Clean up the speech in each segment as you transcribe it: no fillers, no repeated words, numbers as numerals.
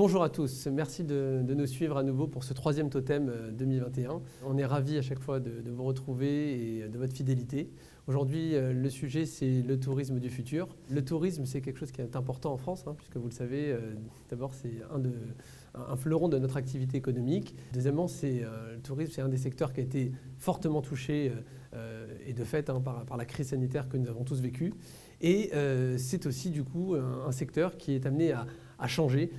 Bonjour à tous, merci de nous suivre à nouveau pour ce troisième totem 2021. On est ravis à chaque fois de vous retrouver et de votre fidélité. Aujourd'hui, le sujet, c'est le tourisme du futur. Le tourisme, c'est quelque chose qui est important en France, puisque vous le savez, d'abord, c'est un fleuron de notre activité économique. Deuxièmement, le tourisme, c'est un des secteurs qui a été fortement touché, et de fait, par la crise sanitaire que nous avons tous vécue. Et c'est aussi, du coup, un secteur qui est amené à changer,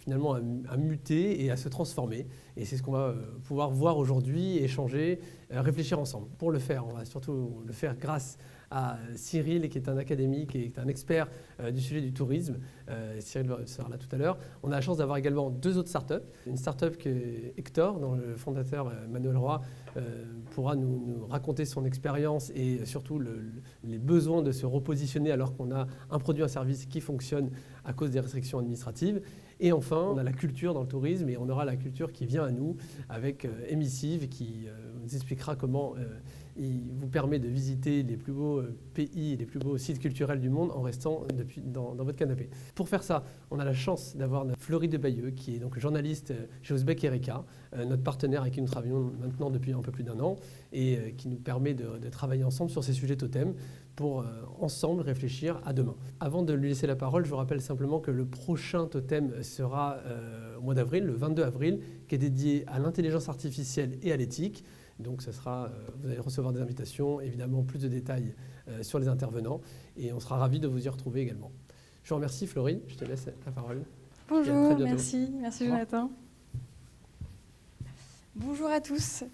finalement à muter et à se transformer. Et c'est ce qu'on va pouvoir voir aujourd'hui, échanger, réfléchir ensemble. Pour le faire, on va surtout le faire grâce à Cyril, qui est un académique et qui est un expert du sujet du tourisme. Cyril sera là tout à l'heure. On a la chance d'avoir également deux autres startups. Une startup qui est Hector, dont le fondateur Manuel Roy pourra nous raconter son expérience et surtout les besoins de se repositionner alors qu'on a un produit, un service qui fonctionne à cause des restrictions administratives. Et enfin, on a la culture dans le tourisme et on aura la culture qui vient à nous avec Emissive qui nous expliquera comment il vous permet de visiter les plus beaux pays et les plus beaux sites culturels du monde en restant dans votre canapé. Pour faire ça, on a la chance d'avoir Florie de Bayeux, qui est donc journaliste chez Uzbek Erika, notre partenaire avec qui nous travaillons maintenant depuis un peu plus d'un an et qui nous permet de travailler ensemble sur ces sujets totems pour ensemble réfléchir à demain. Avant de lui laisser la parole, je vous rappelle simplement que le prochain totem sera au mois d'avril, le 22 avril, qui est dédié à l'intelligence artificielle et à l'éthique. Donc vous allez recevoir des invitations, évidemment plus de détails sur les intervenants et on sera ravis de vous y retrouver également. Je vous remercie Florie, je te laisse la parole. Bonjour, merci Jonathan. Bonjour à tous,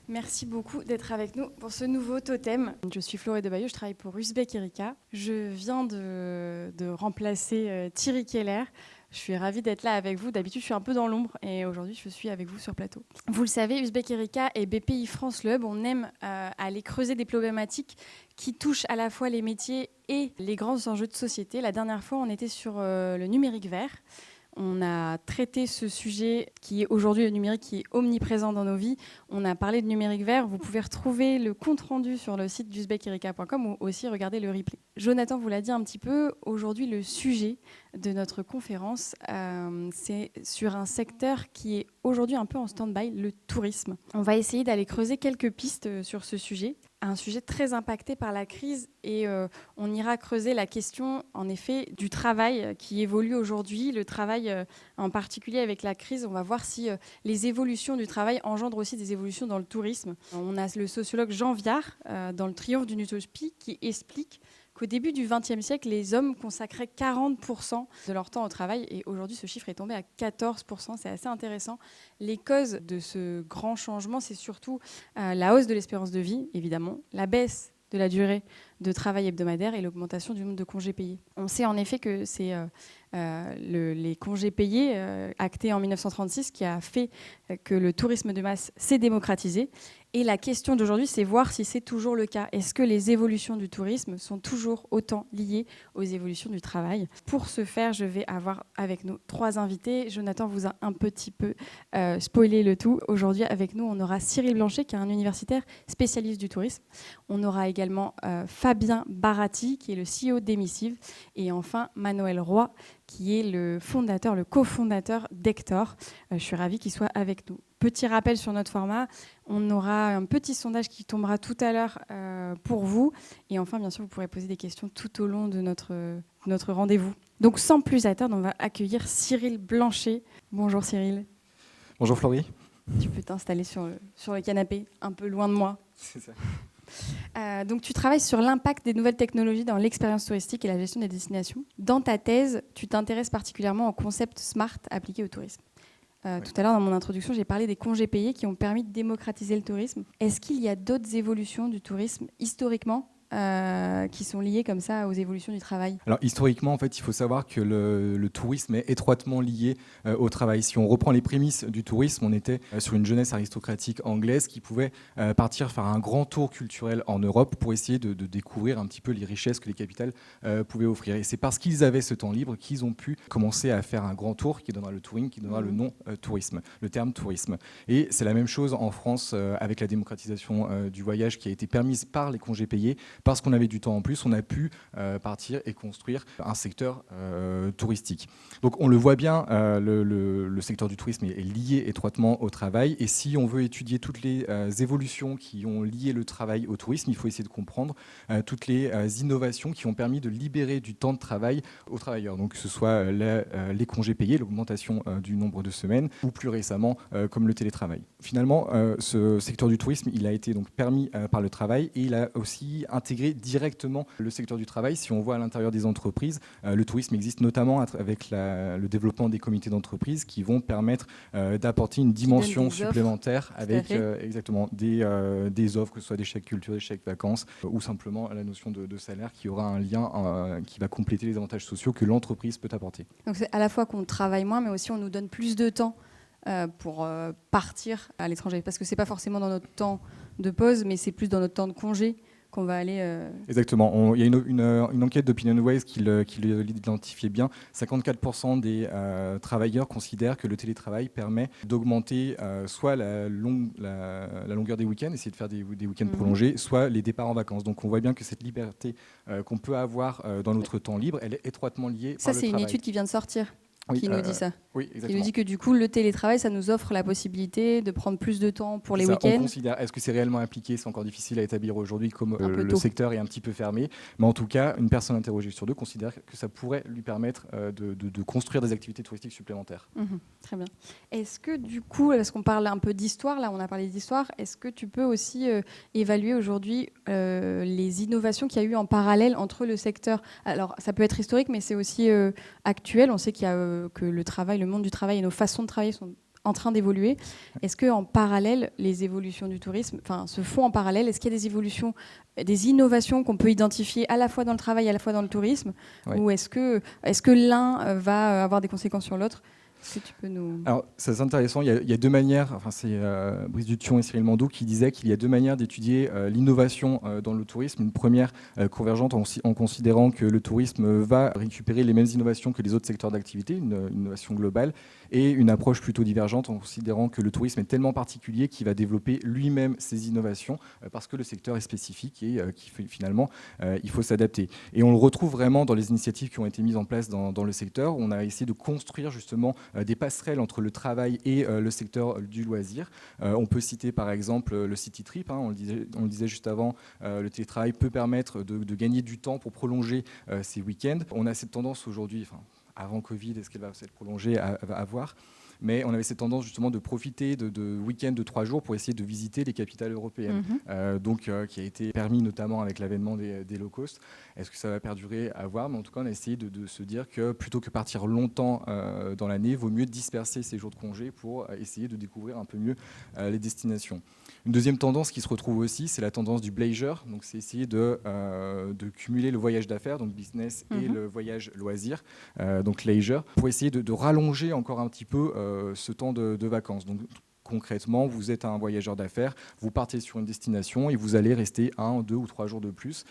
merci beaucoup d'être avec nous pour ce nouveau totem. Je suis Florie de Bayeux, je travaille pour Uzbek Erika. Je viens de remplacer Thierry Keller. Je suis ravie d'être là avec vous. D'habitude, je suis un peu dans l'ombre et aujourd'hui, je suis avec vous sur plateau. Vous le savez, Uzbek Erika et BPI France Le Hub, on aime aller creuser des problématiques qui touchent à la fois les métiers et les grands enjeux de société. La dernière fois, on était sur le numérique vert. On a traité ce sujet qui est aujourd'hui le numérique qui est omniprésent dans nos vies. On a parlé de numérique vert. Vous pouvez retrouver le compte-rendu sur le site d'uzbekerika.com ou aussi regarder le replay. Jonathan vous l'a dit un petit peu, aujourd'hui le sujet de notre conférence, c'est sur un secteur qui est aujourd'hui un peu en stand-by, le tourisme. On va essayer d'aller creuser quelques pistes sur ce sujet. Un sujet très impacté par la crise et on ira creuser la question en effet du travail qui évolue aujourd'hui, le travail en particulier avec la crise. On va voir si les évolutions du travail engendrent aussi des évolutions dans le tourisme. On a le sociologue Jean Viard dans Le Triomphe d'une utopie qui explique qu'au début du XXe siècle, les hommes consacraient 40% de leur temps au travail et aujourd'hui ce chiffre est tombé à 14%, c'est assez intéressant. Les causes de ce grand changement, c'est surtout la hausse de l'espérance de vie, évidemment, la baisse de la durée de travail hebdomadaire et l'augmentation du nombre de congés payés. On sait en effet que c'est les congés payés actés en 1936 qui a fait que le tourisme de masse s'est démocratisé. Et la question d'aujourd'hui, c'est voir si c'est toujours le cas. Est-ce que les évolutions du tourisme sont toujours autant liées aux évolutions du travail ? Pour ce faire, je vais avoir avec nous 3 invités. Jonathan vous a un petit peu spoilé le tout. Aujourd'hui, avec nous, on aura Cyril Blanchet, qui est un universitaire spécialiste du tourisme. On aura également Fabien Baratti, qui est le CEO d'Emissive. Et enfin, Manuel Roy, qui est le cofondateur d'Hector. Je suis ravie qu'il soit avec nous. Petit rappel sur notre format, on aura un petit sondage qui tombera tout à l'heure pour vous. Et enfin, bien sûr, vous pourrez poser des questions tout au long de notre rendez-vous. Donc, sans plus attendre, on va accueillir Cyril Blanchet. Bonjour Cyril. Bonjour Florie. Tu peux t'installer sur le canapé, un peu loin de moi. C'est ça. Donc, tu travailles sur l'impact des nouvelles technologies dans l'expérience touristique et la gestion des destinations. Dans ta thèse, tu t'intéresses particulièrement au concept SMART appliqué au tourisme. Tout à l'heure, dans mon introduction, j'ai parlé des congés payés qui ont permis de démocratiser le tourisme. Est-ce qu'il y a d'autres évolutions du tourisme historiquement qui sont liées comme ça aux évolutions du travail ? Alors historiquement, en fait, il faut savoir que le tourisme est étroitement lié au travail. Si on reprend les prémices du tourisme, on était sur une jeunesse aristocratique anglaise qui pouvait partir faire un grand tour culturel en Europe pour essayer de découvrir un petit peu les richesses que les capitales pouvaient offrir. Et c'est parce qu'ils avaient ce temps libre qu'ils ont pu commencer à faire un grand tour qui donnera le touring, qui donnera le nom tourisme, le terme tourisme. Et c'est la même chose en France avec la démocratisation du voyage qui a été permise par les congés payés, parce qu'on avait du temps en plus, on a pu partir et construire un secteur touristique. Donc on le voit bien, le secteur du tourisme est lié étroitement au travail, et si on veut étudier toutes les évolutions qui ont lié le travail au tourisme, il faut essayer de comprendre toutes les innovations qui ont permis de libérer du temps de travail aux travailleurs, donc que ce soit les congés payés, l'augmentation du nombre de semaines, ou plus récemment comme le télétravail. Finalement, ce secteur du tourisme, il a été donc permis par le travail, et il a aussi intégré directement le secteur du travail. Si on voit à l'intérieur des entreprises, le tourisme existe notamment avec le développement des comités d'entreprise qui vont permettre d'apporter une dimension supplémentaire avec exactement des offres, que ce soit des chèques culture, des chèques vacances, ou simplement la notion de salaire qui aura un lien qui va compléter les avantages sociaux que l'entreprise peut apporter. Donc c'est à la fois qu'on travaille moins, mais aussi on nous donne plus de temps pour partir à l'étranger. Parce que ce n'est pas forcément dans notre temps de pause, mais c'est plus dans notre temps de congé qu'on va aller... Exactement. Il y a une enquête d'OpinionWay qui l'identifiait bien. 54% des travailleurs considèrent que le télétravail permet d'augmenter soit la longueur des week-ends, essayer de faire des week-ends prolongés, soit les départs en vacances. Donc on voit bien que cette liberté qu'on peut avoir dans notre temps libre, elle est étroitement liée par le travail. Ça, c'est une étude qui vient de sortir. Qui nous dit ça. Oui, exactement. Qui nous dit que du coup, le télétravail, ça nous offre la possibilité de prendre plus de temps pour les week-ends. Est-ce que c'est réellement appliqué? C'est encore difficile à établir aujourd'hui, comme le secteur est un petit peu fermé. Mais en tout cas, une personne interrogée sur deux considère que ça pourrait lui permettre de construire des activités touristiques supplémentaires. Très bien. Est-ce que du coup, parce qu'on parle un peu d'histoire, là on a parlé d'histoire, est-ce que tu peux aussi évaluer aujourd'hui les innovations qu'il y a eu en parallèle entre le secteur? Alors ça peut être historique, mais c'est aussi actuel. On sait qu'il y a que le monde du travail et nos façons de travailler sont en train d'évoluer. Est-ce qu'en parallèle, les évolutions du tourisme se font en parallèle? Est-ce qu'il y a des évolutions, des innovations qu'on peut identifier à la fois dans le travail et à la fois dans le tourisme? Ou est-ce que l'un va avoir des conséquences sur l'autre? Si tu peux nous... Alors, c'est intéressant. Il y a deux manières. Enfin, c'est Brice Dution et Cyril Mandou qui disaient qu'il y a deux manières d'étudier l'innovation dans le tourisme. Une première convergente en considérant que le tourisme va récupérer les mêmes innovations que les autres secteurs d'activité, une innovation globale, et une approche plutôt divergente en considérant que le tourisme est tellement particulier qu'il va développer lui-même ses innovations parce que le secteur est spécifique et finalement, il faut s'adapter. Et on le retrouve vraiment dans les initiatives qui ont été mises en place dans le secteur. On a essayé de construire justement des passerelles entre le travail et le secteur du loisir. On peut citer par exemple le City Trip, on le disait juste avant, le télétravail peut permettre de gagner du temps pour prolonger ses week-ends. On a cette tendance aujourd'hui, avant Covid, est-ce qu'elle va s'être prolongée à voir ? Mais on avait cette tendance justement de profiter de week-ends de 3 jours pour essayer de visiter les capitales européennes, qui a été permis notamment avec l'avènement des low cost. Est-ce que ça va perdurer à voir? Mais en tout cas, on a essayé de se dire que plutôt que partir longtemps dans l'année, il vaut mieux disperser ces jours de congé pour essayer de découvrir un peu mieux les destinations. Une deuxième tendance qui se retrouve aussi, c'est la tendance du bleisure. Donc, c'est essayer de cumuler le voyage d'affaires, donc business, et le voyage loisir, donc leisure, pour essayer de rallonger encore un petit peu ce temps de vacances. Donc, concrètement, vous êtes un voyageur d'affaires, vous partez sur une destination et vous allez rester 1, 2 ou 3 jours de plus,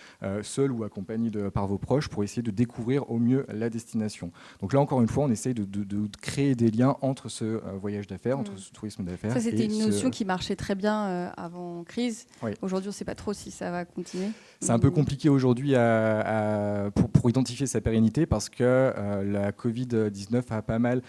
seul ou accompagné par vos proches, pour essayer de découvrir au mieux la destination. Donc là, encore une fois, on essaye de créer des liens entre ce voyage d'affaires, entre ce tourisme d'affaires. Ça, c'était une notion qui marchait très bien avant crise. Oui. Aujourd'hui, on ne sait pas trop si ça va continuer. C'est un peu compliqué aujourd'hui pour identifier sa pérennité parce que la Covid-19 a pas mal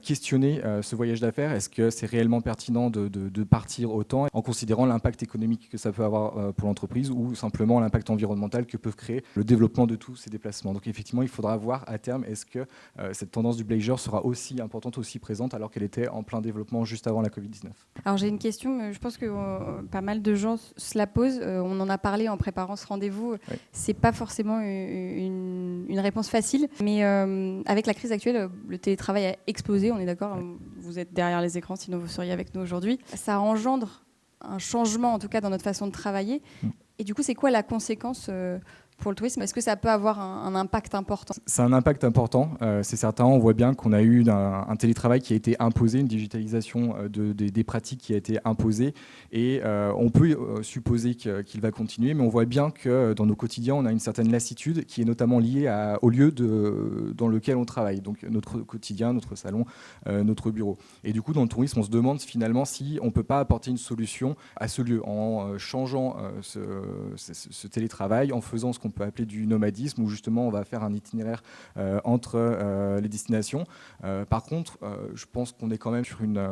questionné ce voyage d'affaires. Est-ce que c'est réellement pertinent de partir autant en considérant l'impact économique que ça peut avoir pour l'entreprise ou simplement l'impact environnemental que peuvent créer le développement de tous ces déplacements. Donc effectivement, il faudra voir à terme est-ce que cette tendance du bleisure sera aussi importante, aussi présente alors qu'elle était en plein développement juste avant la Covid-19. Alors j'ai une question, je pense que pas mal de gens se la posent. On en a parlé en préparant ce rendez-vous. Oui. C'est pas forcément une réponse facile, mais avec la crise actuelle, le télétravail a explosé, on est d'accord. Oui. Vous êtes derrière les écrans, sinon vous seriez avec nous aujourd'hui. Ça engendre un changement, en tout cas, dans notre façon de travailler. Et du coup, c'est quoi la conséquence pour le tourisme. Est-ce que ça peut avoir un impact important ? C'est un impact important, c'est certain. On voit bien qu'on a eu un télétravail qui a été imposé, une digitalisation des pratiques qui a été imposée, et on peut supposer qu'il va continuer, mais on voit bien que dans nos quotidiens, on a une certaine lassitude qui est notamment liée au lieu dans lequel on travaille, donc notre quotidien, notre salon, notre bureau. Et du coup, dans le tourisme, on se demande finalement si on ne peut pas apporter une solution à ce lieu en changeant ce télétravail, en faisant ce qu'on peut appeler du nomadisme, où justement on va faire un itinéraire entre les destinations. Par contre, je pense qu'on est quand même sur une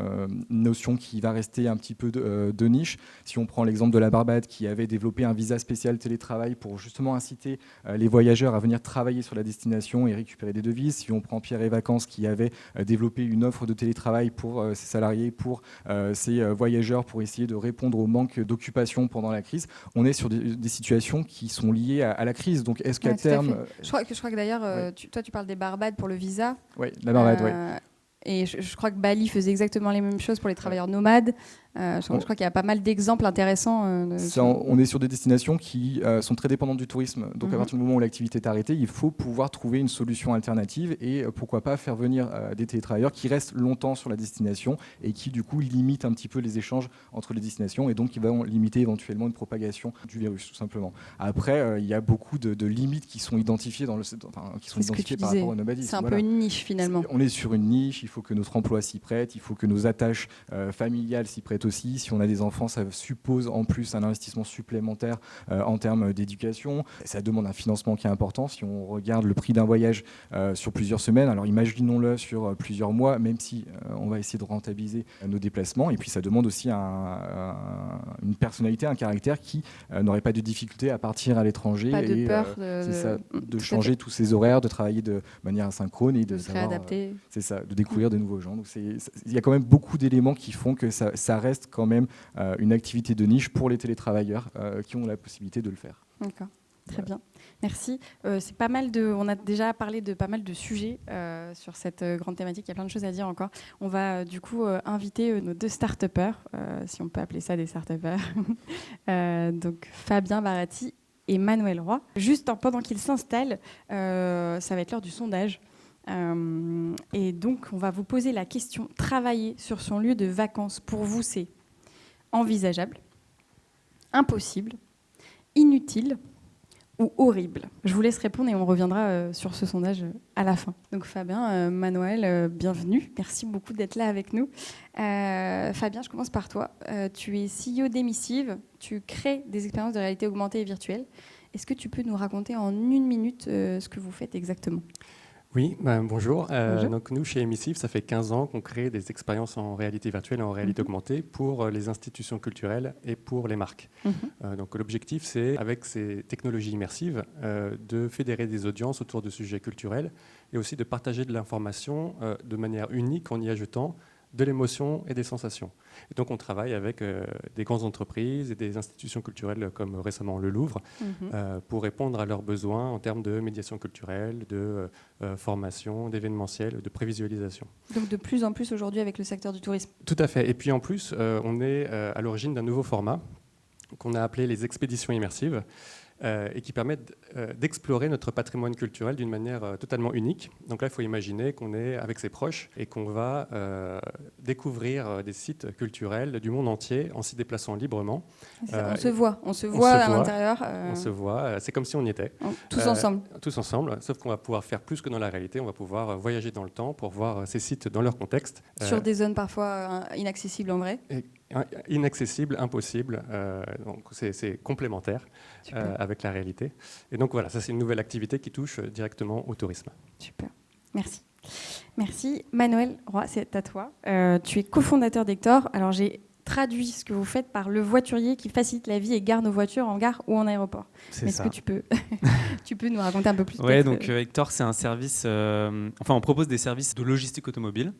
notion qui va rester un petit peu de niche. Si on prend l'exemple de la Barbade, qui avait développé un visa spécial télétravail pour justement inciter les voyageurs à venir travailler sur la destination et récupérer des devises. Si on prend Pierre et Vacances, qui avait développé une offre de télétravail pour ses salariés, pour ses voyageurs, pour essayer de répondre au manque d'occupation pendant la crise, on est sur des situations qui sont liées à la crise. Donc est-ce qu'à terme... Je crois que d'ailleurs, toi tu parles des Barbades pour le visa. Oui, la Barbade, oui. Et je crois que Bali faisait exactement les mêmes choses pour les travailleurs nomades. Je crois qu'il y a pas mal d'exemples intéressants. On est sur des destinations qui sont très dépendantes du tourisme. Donc à partir du moment où l'activité est arrêtée, il faut pouvoir trouver une solution alternative et pourquoi pas faire venir des télétravailleurs qui restent longtemps sur la destination et qui du coup limitent un petit peu les échanges entre les destinations et donc qui vont limiter éventuellement une propagation du virus tout simplement. Après, il y a beaucoup de limites qui sont identifiées par rapport au nomadisme. C'est un peu une niche finalement. On est sur une niche, il faut que notre emploi s'y prête, il faut que nos attaches familiales s'y prêtent aussi. Si on a des enfants, ça suppose en plus un investissement supplémentaire en termes d'éducation. Ça demande un financement qui est important. Si on regarde le prix d'un voyage sur plusieurs semaines, alors imaginons-le sur plusieurs mois, même si on va essayer de rentabiliser nos déplacements. Et puis ça demande aussi une personnalité, un caractère qui n'aurait pas de difficulté à partir à l'étranger. Pas de peur de changer tous ses horaires, de travailler de manière asynchrone et de se réadapter. C'est ça, de découvrir de nouveaux gens. Donc il y a quand même beaucoup d'éléments qui font que ça reste quand même une activité de niche pour les télétravailleurs qui ont la possibilité de le faire. D'accord, très bien. Merci. C'est pas mal on a déjà parlé de pas mal de sujets sur cette grande thématique. Il y a plein de choses à dire encore. On va du coup inviter nos deux start-upers, si on peut appeler ça des start-upers. Donc Fabien Baratti et Manuel Roy. Juste pendant qu'ils s'installent, ça va être l'heure du sondage. Et donc, on va vous poser la question, travailler sur son lieu de vacances, pour vous, c'est envisageable, impossible, inutile ou horrible? Je vous laisse répondre et on reviendra sur ce sondage à la fin. Donc Fabien, Manuel, bienvenue. Merci beaucoup d'être là avec nous. Fabien, je commence par toi. Tu es CEO d'Emissive, tu crées des expériences de réalité augmentée et virtuelle. Est-ce que tu peux nous raconter en 1 minute ce que vous faites exactement ? Oui, bonjour. Bonjour. Donc nous, chez Emissive, ça fait 15 ans qu'on crée des expériences en réalité virtuelle et en réalité augmentée pour les institutions culturelles et pour les marques. Donc l'objectif, c'est, avec ces technologies immersives, de fédérer des audiences autour de sujets culturels et aussi de partager de l'information de manière unique en y ajoutant de l'émotion et des sensations. Et donc on travaille avec des grandes entreprises et des institutions culturelles comme récemment le Louvre pour répondre à leurs besoins en termes de médiation culturelle, de formation, d'événementiel, de prévisualisation. Donc de plus en plus aujourd'hui avec le secteur du tourisme. Tout à fait. Et puis en plus, on est à l'origine d'un nouveau format qu'on a appelé les expéditions immersives. Et qui permettent d'explorer notre patrimoine culturel d'une manière totalement unique. Donc là, il faut imaginer qu'on est avec ses proches et qu'on va découvrir des sites culturels du monde entier en s'y déplaçant librement. On se voit à l'intérieur. On se voit, c'est comme si on y était. Tous ensemble. Tous ensemble, sauf qu'on va pouvoir faire plus que dans la réalité. On va pouvoir voyager dans le temps pour voir ces sites dans leur contexte. Sur des zones parfois inaccessibles en vrai. Inaccessible, impossible, donc c'est complémentaire avec la réalité. Et donc voilà, ça c'est une nouvelle activité qui touche directement au tourisme. Super, merci. Merci. Manuel Roy, c'est à toi. Tu es cofondateur d'Hector. Alors j'ai traduit ce que vous faites par le voiturier qui facilite la vie et gare nos voitures en gare ou en aéroport. Est-ce que tu peux nous raconter un peu plus? Oui, donc Hector, c'est un service, on propose des services de logistique automobile.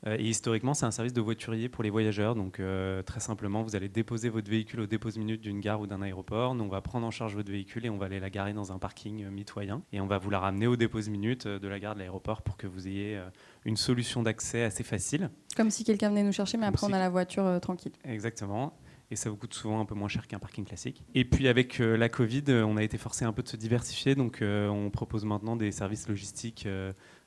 Et historiquement, c'est un service de voiturier pour les voyageurs. Donc, très simplement, vous allez déposer votre véhicule au dépose-minute d'une gare ou d'un aéroport. Nous, on va prendre en charge votre véhicule et on va aller la garer dans un parking mitoyen. Et on va vous la ramener au dépose-minute de la gare de l'aéroport pour que vous ayez une solution d'accès assez facile. Comme si quelqu'un venait nous chercher, mais après, on a la voiture tranquille. Exactement. et ça vous coûte souvent un peu moins cher qu'un parking classique. Et puis avec la Covid, on a été forcé un peu de se diversifier, donc on propose maintenant des services logistiques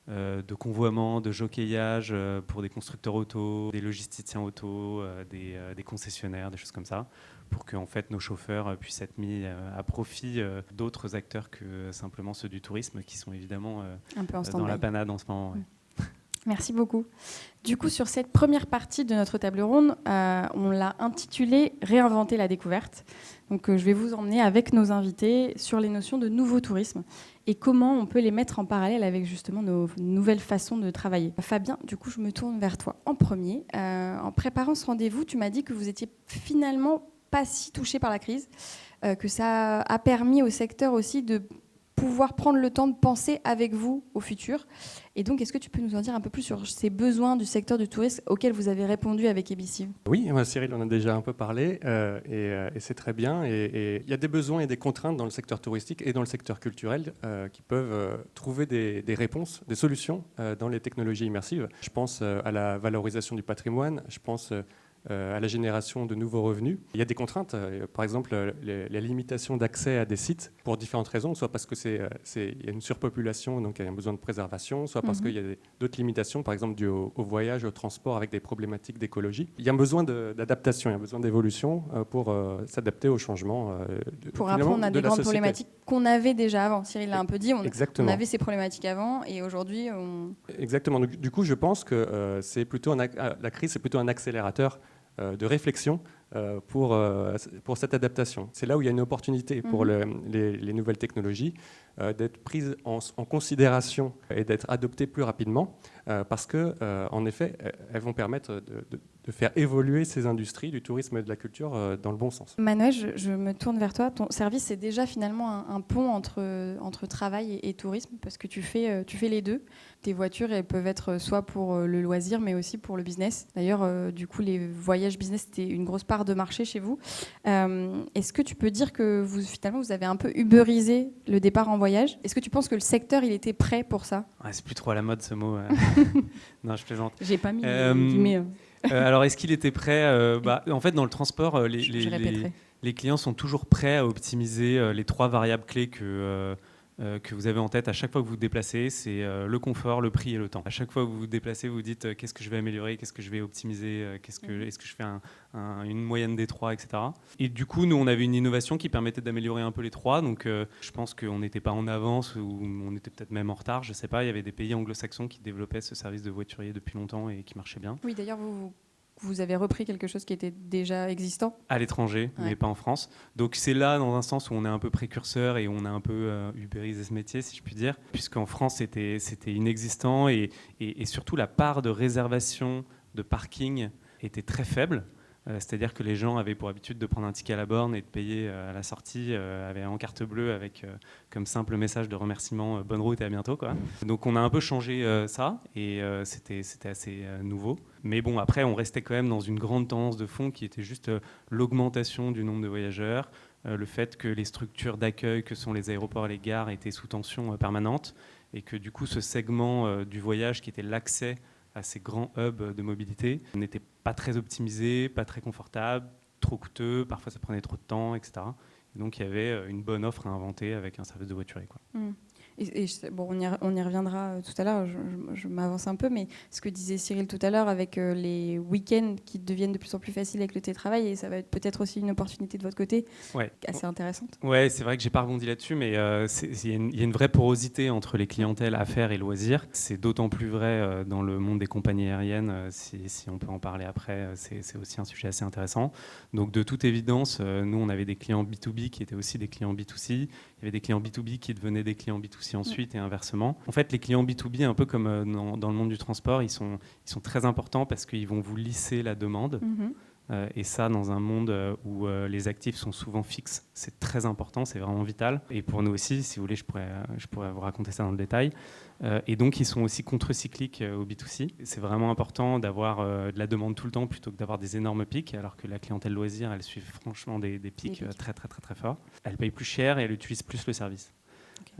de convoiement, de jockeyage pour des constructeurs auto, des logisticiens auto, des concessionnaires, des choses comme ça, pour que en fait, nos chauffeurs puissent être mis à profit d'autres acteurs que simplement ceux du tourisme, qui sont évidemment un peu en dans la panade en ce moment. Ouais. Merci beaucoup. Du coup, sur cette première partie de notre table ronde, on l'a intitulée « Réinventer la découverte ». Donc, je vais vous emmener avec nos invités sur les notions de nouveau tourisme et comment on peut les mettre en parallèle avec justement nos nouvelles façons de travailler. Fabien, du coup, je me tourne vers toi en premier. En préparant ce rendez-vous, tu m'as dit que vous étiez finalement pas si touché par la crise, que ça a permis au secteur aussi de pouvoir prendre le temps de penser avec vous au futur. Et donc, est-ce que tu peux nous en dire un peu plus sur ces besoins du secteur du tourisme auxquels vous avez répondu avec Emissive ? Oui, Cyril en a déjà un peu parlé, et c'est très bien. Et il y a des besoins et des contraintes dans le secteur touristique et dans le secteur culturel qui peuvent trouver des réponses, des solutions dans les technologies immersives. Je pense à la valorisation du patrimoine, je pense à la génération de nouveaux revenus. Il y a des contraintes, par exemple la limitation d'accès à des sites pour différentes raisons, soit parce qu'il y a une surpopulation, donc il y a un besoin de préservation, soit parce qu'il y a d'autres limitations, par exemple dues au voyage, au transport, avec des problématiques d'écologie. Il y a un besoin d'adaptation, il y a un besoin d'évolution pour s'adapter aux changements pour répondre à des grandes problématiques qu'on avait déjà avant. Cyril l'a un peu dit, on avait ces problématiques avant et aujourd'hui Exactement. Donc, du coup, je pense que la crise, c'est plutôt un accélérateur de réflexion pour cette adaptation. C'est là où il y a une opportunité pour les nouvelles technologies d'être prises en considération et d'être adoptées plus rapidement parce que, en effet, elles vont permettre de faire évoluer ces industries du tourisme et de la culture dans le bon sens. Manuel, je me tourne vers toi. Ton service, c'est déjà finalement un pont entre travail et tourisme parce que tu fais les deux. Tes voitures, elles peuvent être soit pour le loisir, mais aussi pour le business. D'ailleurs, du coup, les voyages business, c'était une grosse part de marché chez vous. Est-ce que tu peux dire que finalement, vous avez un peu uberisé le départ en voyage ? Est-ce que tu penses que le secteur, il était prêt pour ça ? C'est plus trop à la mode, ce mot. Non, je plaisante. J'ai pas mis guillemets. Alors, est-ce qu'il était prêt ? En fait, dans le transport, les clients sont toujours prêts à optimiser les 3 variables clés que vous avez en tête à chaque fois que vous vous déplacez, c'est le confort, le prix et le temps. À chaque fois que vous vous déplacez, vous vous dites qu'est-ce que je vais améliorer, qu'est-ce que je vais optimiser, est-ce que je fais une moyenne des 3, etc. Et du coup, nous, on avait une innovation qui permettait d'améliorer un peu les 3. Donc, je pense qu'on n'était pas en avance ou on était peut-être même en retard. Je ne sais pas, il y avait des pays anglo-saxons qui développaient ce service de voiturier depuis longtemps et qui marchait bien. Oui, d'ailleurs, vous avez repris quelque chose qui était déjà existant ? À l'étranger, mais pas en France. Donc c'est là, dans un sens, où on est un peu précurseur et on a un peu ubérisé ce métier, si je puis dire, puisqu'en France, c'était inexistant et surtout la part de réservation de parking était très faible. C'est-à-dire que les gens avaient pour habitude de prendre un ticket à la borne et de payer à la sortie, avaient en carte bleue avec comme simple message de remerciement bonne route et à bientôt, quoi. Donc on a un peu changé ça et c'était assez nouveau. Mais bon, après, on restait quand même dans une grande tendance de fond qui était juste l'augmentation du nombre de voyageurs, le fait que les structures d'accueil que sont les aéroports et les gares étaient sous tension permanente et que du coup ce segment du voyage qui était l'accès à ces grands hubs de mobilité n'était pas très optimisé, pas très confortable, trop coûteux, parfois ça prenait trop de temps, etc. Et donc il y avait une bonne offre à inventer avec un service de voiturier, quoi. On y reviendra tout à l'heure, je m'avance un peu, mais ce que disait Cyril tout à l'heure avec les week-ends qui deviennent de plus en plus faciles avec le télétravail, et ça va être peut-être aussi une opportunité de votre côté assez intéressante. Ouais, c'est vrai que j'ai pas rebondi là-dessus, mais il y a une vraie porosité entre les clientèles affaires et loisirs. C'est d'autant plus vrai dans le monde des compagnies aériennes, si on peut en parler après, c'est aussi un sujet assez intéressant. Donc de toute évidence, nous on avait des clients B2B qui étaient aussi des clients B2C, il y avait des clients B2B qui devenaient des clients B2C ensuite et inversement. En fait, les clients B2B, un peu comme dans le monde du transport, ils sont très importants parce qu'ils vont vous lisser la demande. Et ça, dans un monde où les actifs sont souvent fixes, c'est très important, c'est vraiment vital. Et pour nous aussi, si vous voulez, je pourrais vous raconter ça dans le détail. Et donc, ils sont aussi contre-cycliques au B2C. C'est vraiment important d'avoir de la demande tout le temps plutôt que d'avoir des énormes pics, alors que la clientèle loisir, elle suit franchement des pics très, très, très, très forts. Elle paye plus cher et elle utilise plus le service.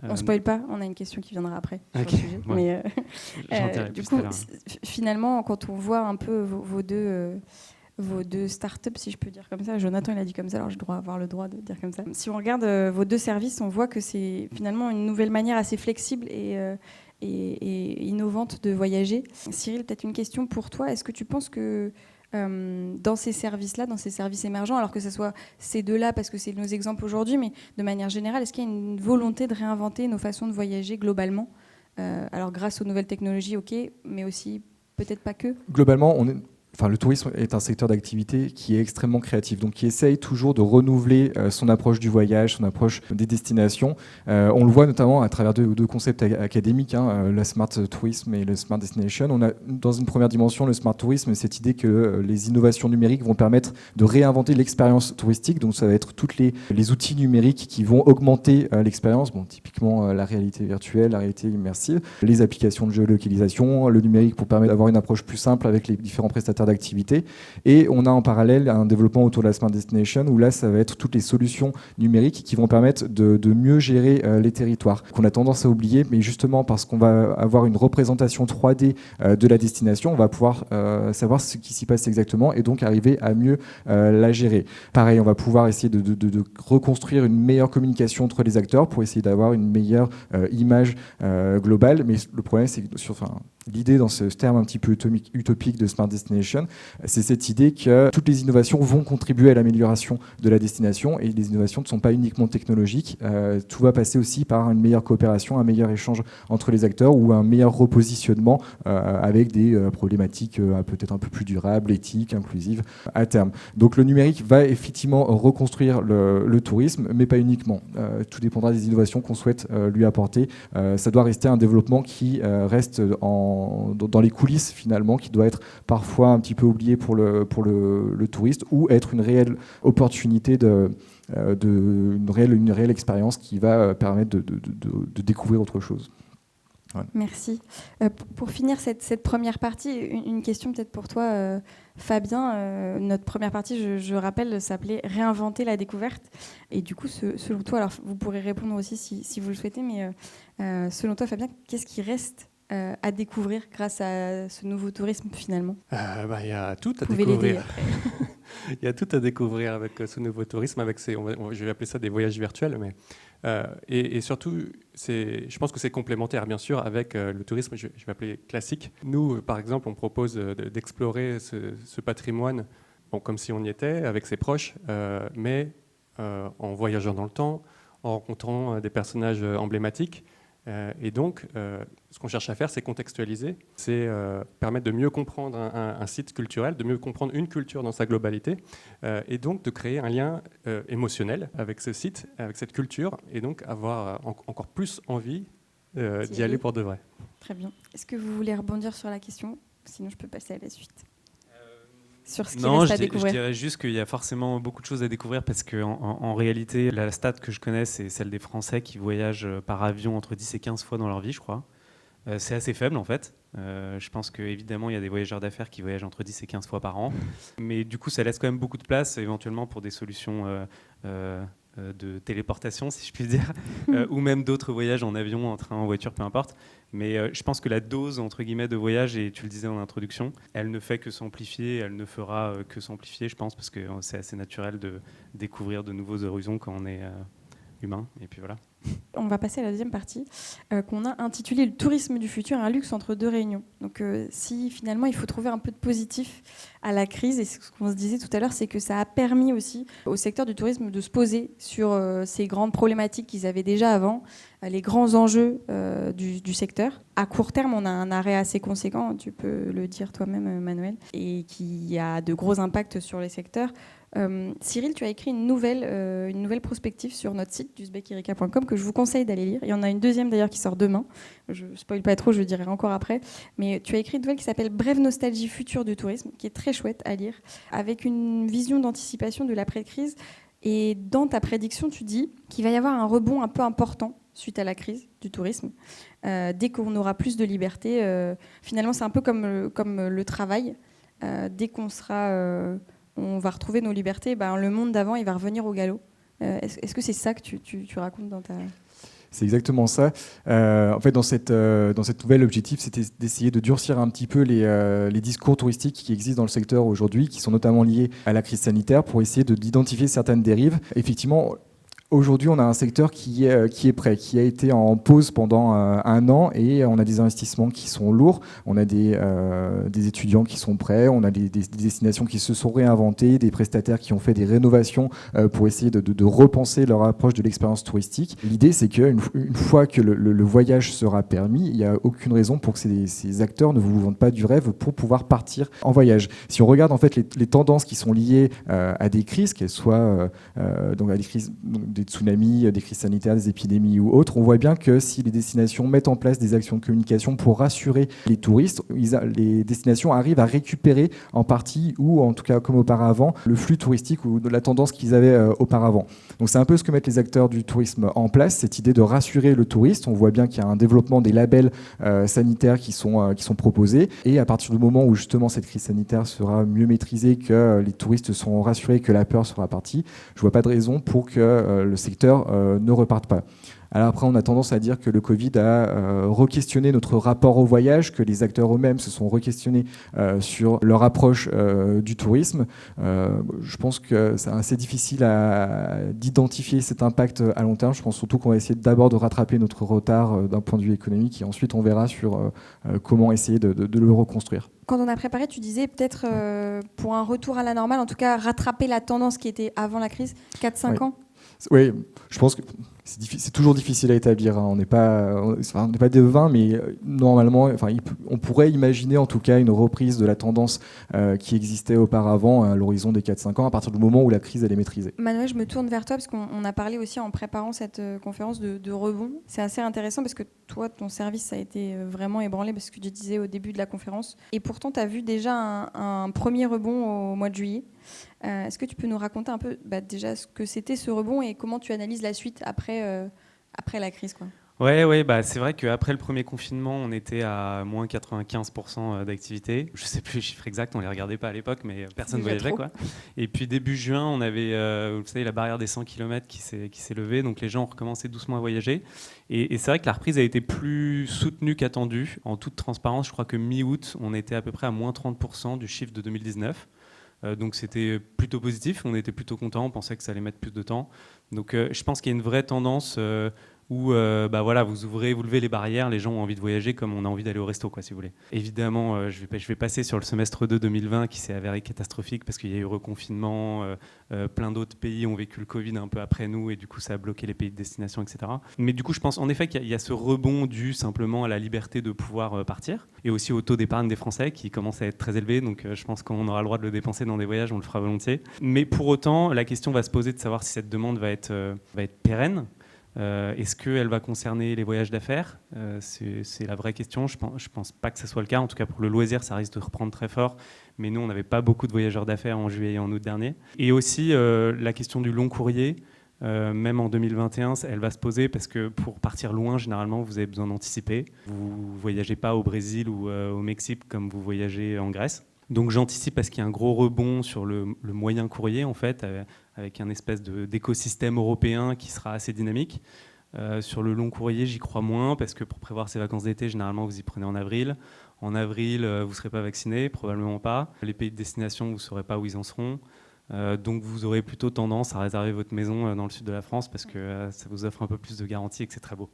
On ne spoil pas, on a une question qui viendra après sur le sujet. Ouais. Mais, du coup, finalement, quand on voit un peu vos deux vos deux startups, si je peux dire comme ça. Jonathan, il a dit comme ça, alors je dois avoir le droit de dire comme ça. Si on regarde vos deux services, on voit que c'est finalement une nouvelle manière assez flexible et innovante de voyager. Cyril, peut-être une question pour toi. Est-ce que tu penses que dans ces services-là, dans ces services émergents, alors que ce soit ces deux-là, parce que c'est nos exemples aujourd'hui, mais de manière générale, est-ce qu'il y a une volonté de réinventer nos façons de voyager globalement ? Alors grâce aux nouvelles technologies, ok, mais aussi peut-être pas que. Globalement, le tourisme est un secteur d'activité qui est extrêmement créatif, donc qui essaye toujours de renouveler son approche du voyage, son approche des destinations. On le voit notamment à travers deux concepts académiques, le smart tourisme et le smart destination. On a dans une première dimension le smart tourisme, cette idée que les innovations numériques vont permettre de réinventer l'expérience touristique. Donc ça va être tous les outils numériques qui vont augmenter l'expérience. Bon, typiquement la réalité virtuelle, la réalité immersive, les applications de géolocalisation, le numérique pour permettre d'avoir une approche plus simple avec les différents prestataires d'activité. Et on a en parallèle un développement autour de la Smart Destination où là, ça va être toutes les solutions numériques qui vont permettre de mieux gérer les territoires, qu'on a tendance à oublier, mais justement parce qu'on va avoir une représentation 3D de la destination, on va pouvoir savoir ce qui s'y passe exactement et donc arriver à mieux la gérer. Pareil, on va pouvoir essayer de reconstruire une meilleure communication entre les acteurs pour essayer d'avoir une meilleure image globale, mais le problème, c'est que l'idée dans ce terme un petit peu utopique de Smart Destination, c'est cette idée que toutes les innovations vont contribuer à l'amélioration de la destination et les innovations ne sont pas uniquement technologiques. Tout va passer aussi par une meilleure coopération, un meilleur échange entre les acteurs ou un meilleur repositionnement avec des problématiques peut-être un peu plus durables, éthiques, inclusives à terme. Donc le numérique va effectivement reconstruire le tourisme, mais pas uniquement. Tout dépendra des innovations qu'on souhaite lui apporter. Ça doit rester un développement qui reste dans les coulisses finalement, qui doit être parfois un petit peu oublié pour le touriste ou être une réelle opportunité une réelle expérience qui va permettre de découvrir autre chose. Voilà. Merci. Pour finir cette première partie, une question peut-être pour toi, Fabien. Notre première partie, je rappelle, s'appelait « Réinventer la découverte ». Et du coup, selon toi, alors vous pourrez répondre aussi si vous le souhaitez, mais selon toi, Fabien, qu'est-ce qui reste à découvrir grâce à ce nouveau tourisme finalement ? Il y a tout à découvrir. Il y a tout à découvrir avec ce nouveau tourisme, avec je vais appeler ça des voyages virtuels, mais et surtout, je pense que c'est complémentaire, bien sûr, avec le tourisme, je vais appeler classique. Nous, par exemple, on propose d'explorer ce patrimoine, comme si on y était, avec ses proches, mais en voyageant dans le temps, en rencontrant des personnages emblématiques. Et donc, ce qu'on cherche à faire, c'est contextualiser, c'est permettre de mieux comprendre un site culturel, de mieux comprendre une culture dans sa globalité, et donc de créer un lien émotionnel avec ce site, avec cette culture, et donc avoir encore plus envie d'y aller pour de vrai. Très bien. Est-ce que vous voulez rebondir sur la question ? Sinon, je peux passer à la suite. Sur ce qui reste à découvrir. Je dirais juste qu'il y a forcément beaucoup de choses à découvrir parce qu'en réalité, la stat que je connais, c'est celle des Français qui voyagent par avion entre 10 et 15 fois dans leur vie, je crois. C'est assez faible en fait. Je pense qu'évidemment, il y a des voyageurs d'affaires qui voyagent entre 10 et 15 fois par an. Mais du coup, ça laisse quand même beaucoup de place éventuellement pour des solutions de téléportation, si je puis dire, ou même d'autres voyages en avion, en train, en voiture, peu importe. Mais je pense que la dose, entre guillemets, de voyage, et tu le disais en introduction, elle ne fait que s'amplifier, elle ne fera que s'amplifier, je pense, parce que c'est assez naturel de découvrir de nouveaux horizons quand on est humain. Et puis voilà. On va passer à la deuxième partie qu'on a intitulée « Le tourisme du futur, un luxe entre deux réunions ». Donc si finalement il faut trouver un peu de positif à la crise, et ce qu'on se disait tout à l'heure, c'est que ça a permis aussi au secteur du tourisme de se poser sur ces grandes problématiques qu'ils avaient déjà avant, les grands enjeux du secteur. À court terme, on a un arrêt assez conséquent, tu peux le dire toi-même Manuel, et qui a de gros impacts sur les secteurs. Cyril, tu as écrit une nouvelle prospective sur notre site d'uzbekirika.com que je vous conseille d'aller lire. Il y en a une deuxième d'ailleurs qui sort demain. Je ne spoil pas trop, je le dirai encore après. Mais tu as écrit une nouvelle qui s'appelle « Brève nostalgie future du tourisme » qui est très chouette à lire, avec une vision d'anticipation de l'après-crise. Et dans ta prédiction, tu dis qu'il va y avoir un rebond un peu important suite à la crise du tourisme. Dès qu'on aura plus de liberté, finalement c'est un peu comme le travail. Dès qu'on on va retrouver nos libertés, le monde d'avant il va revenir au galop. Est-ce que c'est ça que tu racontes dans ta... C'est exactement ça. En fait, dans cette nouvelle, l'objectif, c'était d'essayer de durcir un petit peu les discours touristiques qui existent dans le secteur aujourd'hui, qui sont notamment liés à la crise sanitaire, pour essayer d'identifier certaines dérives. Effectivement, aujourd'hui, on a un secteur qui est prêt, qui a été en pause pendant un an, et on a des investissements qui sont lourds, on a des étudiants qui sont prêts, on a des destinations qui se sont réinventées, des prestataires qui ont fait des rénovations pour essayer de repenser leur approche de l'expérience touristique. L'idée, c'est qu'une fois que le voyage sera permis, il n'y a aucune raison pour que ces acteurs ne vous vendent pas du rêve pour pouvoir partir en voyage. Si on regarde en fait les tendances qui sont liées à des crises, qu'elles soient donc à des crises, des tsunamis, des crises sanitaires, des épidémies ou autres, on voit bien que si les destinations mettent en place des actions de communication pour rassurer les touristes, les destinations arrivent à récupérer en partie, ou en tout cas comme auparavant, le flux touristique ou de la tendance qu'ils avaient auparavant. Donc c'est un peu ce que mettent les acteurs du tourisme en place, cette idée de rassurer le touriste. On voit bien qu'il y a un développement des labels sanitaires qui sont proposés, et à partir du moment où justement cette crise sanitaire sera mieux maîtrisée, que les touristes seront rassurés, que la peur sera partie, je ne vois pas de raison pour que le secteur ne reparte pas. Alors après, on a tendance à dire que le Covid a re-questionné notre rapport au voyage, que les acteurs eux-mêmes se sont re-questionnés sur leur approche du tourisme. Je pense que c'est assez difficile d'identifier cet impact à long terme. Je pense surtout qu'on va essayer d'abord de rattraper notre retard d'un point de vue économique, et ensuite on verra sur comment essayer de le reconstruire. Quand on a préparé, tu disais peut-être pour un retour à la normale, en tout cas rattraper la tendance qui était avant la crise, 4-5 ans. Oui, je pense que c'est toujours difficile à établir. On n'est pas devin, mais normalement, on pourrait imaginer en tout cas une reprise de la tendance qui existait auparavant à l'horizon des 4-5 ans, à partir du moment où la crise elle est maîtrisée. Manuel, je me tourne vers toi parce qu'on a parlé aussi en préparant cette conférence de rebond. C'est assez intéressant parce que toi, ton service a été vraiment ébranlé, parce que tu disais au début de la conférence. Et pourtant, tu as vu déjà un premier rebond au mois de juillet. Est-ce que tu peux nous raconter un peu déjà ce que c'était ce rebond et comment tu analyses la suite après la crise, quoi? Ouais, c'est vrai qu'après le premier confinement, on était à moins 95% d'activité. Je ne sais plus les chiffres exacts, on ne les regardait pas à l'époque, mais personne ne voyageait, quoi. Et puis début juin, on avait vous savez, la barrière des 100 km qui s'est levée, donc les gens ont recommencé doucement à voyager. Et c'est vrai que la reprise a été plus soutenue qu'attendue. En toute transparence, je crois que mi-août, on était à peu près à moins 30% du chiffre de 2019. Donc c'était plutôt positif, on était plutôt contents, on pensait que ça allait mettre plus de temps. Donc je pense qu'il y a une vraie tendance où vous levez les barrières, les gens ont envie de voyager comme on a envie d'aller au resto, quoi, si vous voulez. Évidemment, je vais passer sur le semestre 2 2020 qui s'est avéré catastrophique parce qu'il y a eu reconfinement, plein d'autres pays ont vécu le Covid un peu après nous, et du coup ça a bloqué les pays de destination, etc. Mais du coup je pense en effet qu'il y a ce rebond dû simplement à la liberté de pouvoir partir, et aussi au taux d'épargne des Français qui commence à être très élevé, donc je pense qu'on aura le droit de le dépenser dans des voyages, on le fera volontiers. Mais pour autant, la question va se poser de savoir si cette demande va être pérenne. Est-ce qu'elle va concerner les voyages d'affaires ? C'est la vraie question. Je pense pas que ce soit le cas. En tout cas, pour le loisir, ça risque de reprendre très fort. Mais nous, on n'avait pas beaucoup de voyageurs d'affaires en juillet et en août dernier. Et aussi, la question du long courrier, même en 2021, elle va se poser parce que pour partir loin, généralement, vous avez besoin d'anticiper. Vous ne voyagez pas au Brésil ou au Mexique comme vous voyagez en Grèce. Donc j'anticipe parce qu'il y a un gros rebond sur le moyen courrier, en fait, avec un espèce d'écosystème européen qui sera assez dynamique. Sur le long courrier, j'y crois moins, parce que pour prévoir ses vacances d'été, généralement, vous y prenez en avril. En avril, vous ne serez pas vacciné, probablement pas. Les pays de destination, vous ne saurez pas où ils en seront. Donc vous aurez plutôt tendance à réserver votre maison dans le sud de la France, parce que ça vous offre un peu plus de garantie et que c'est très beau.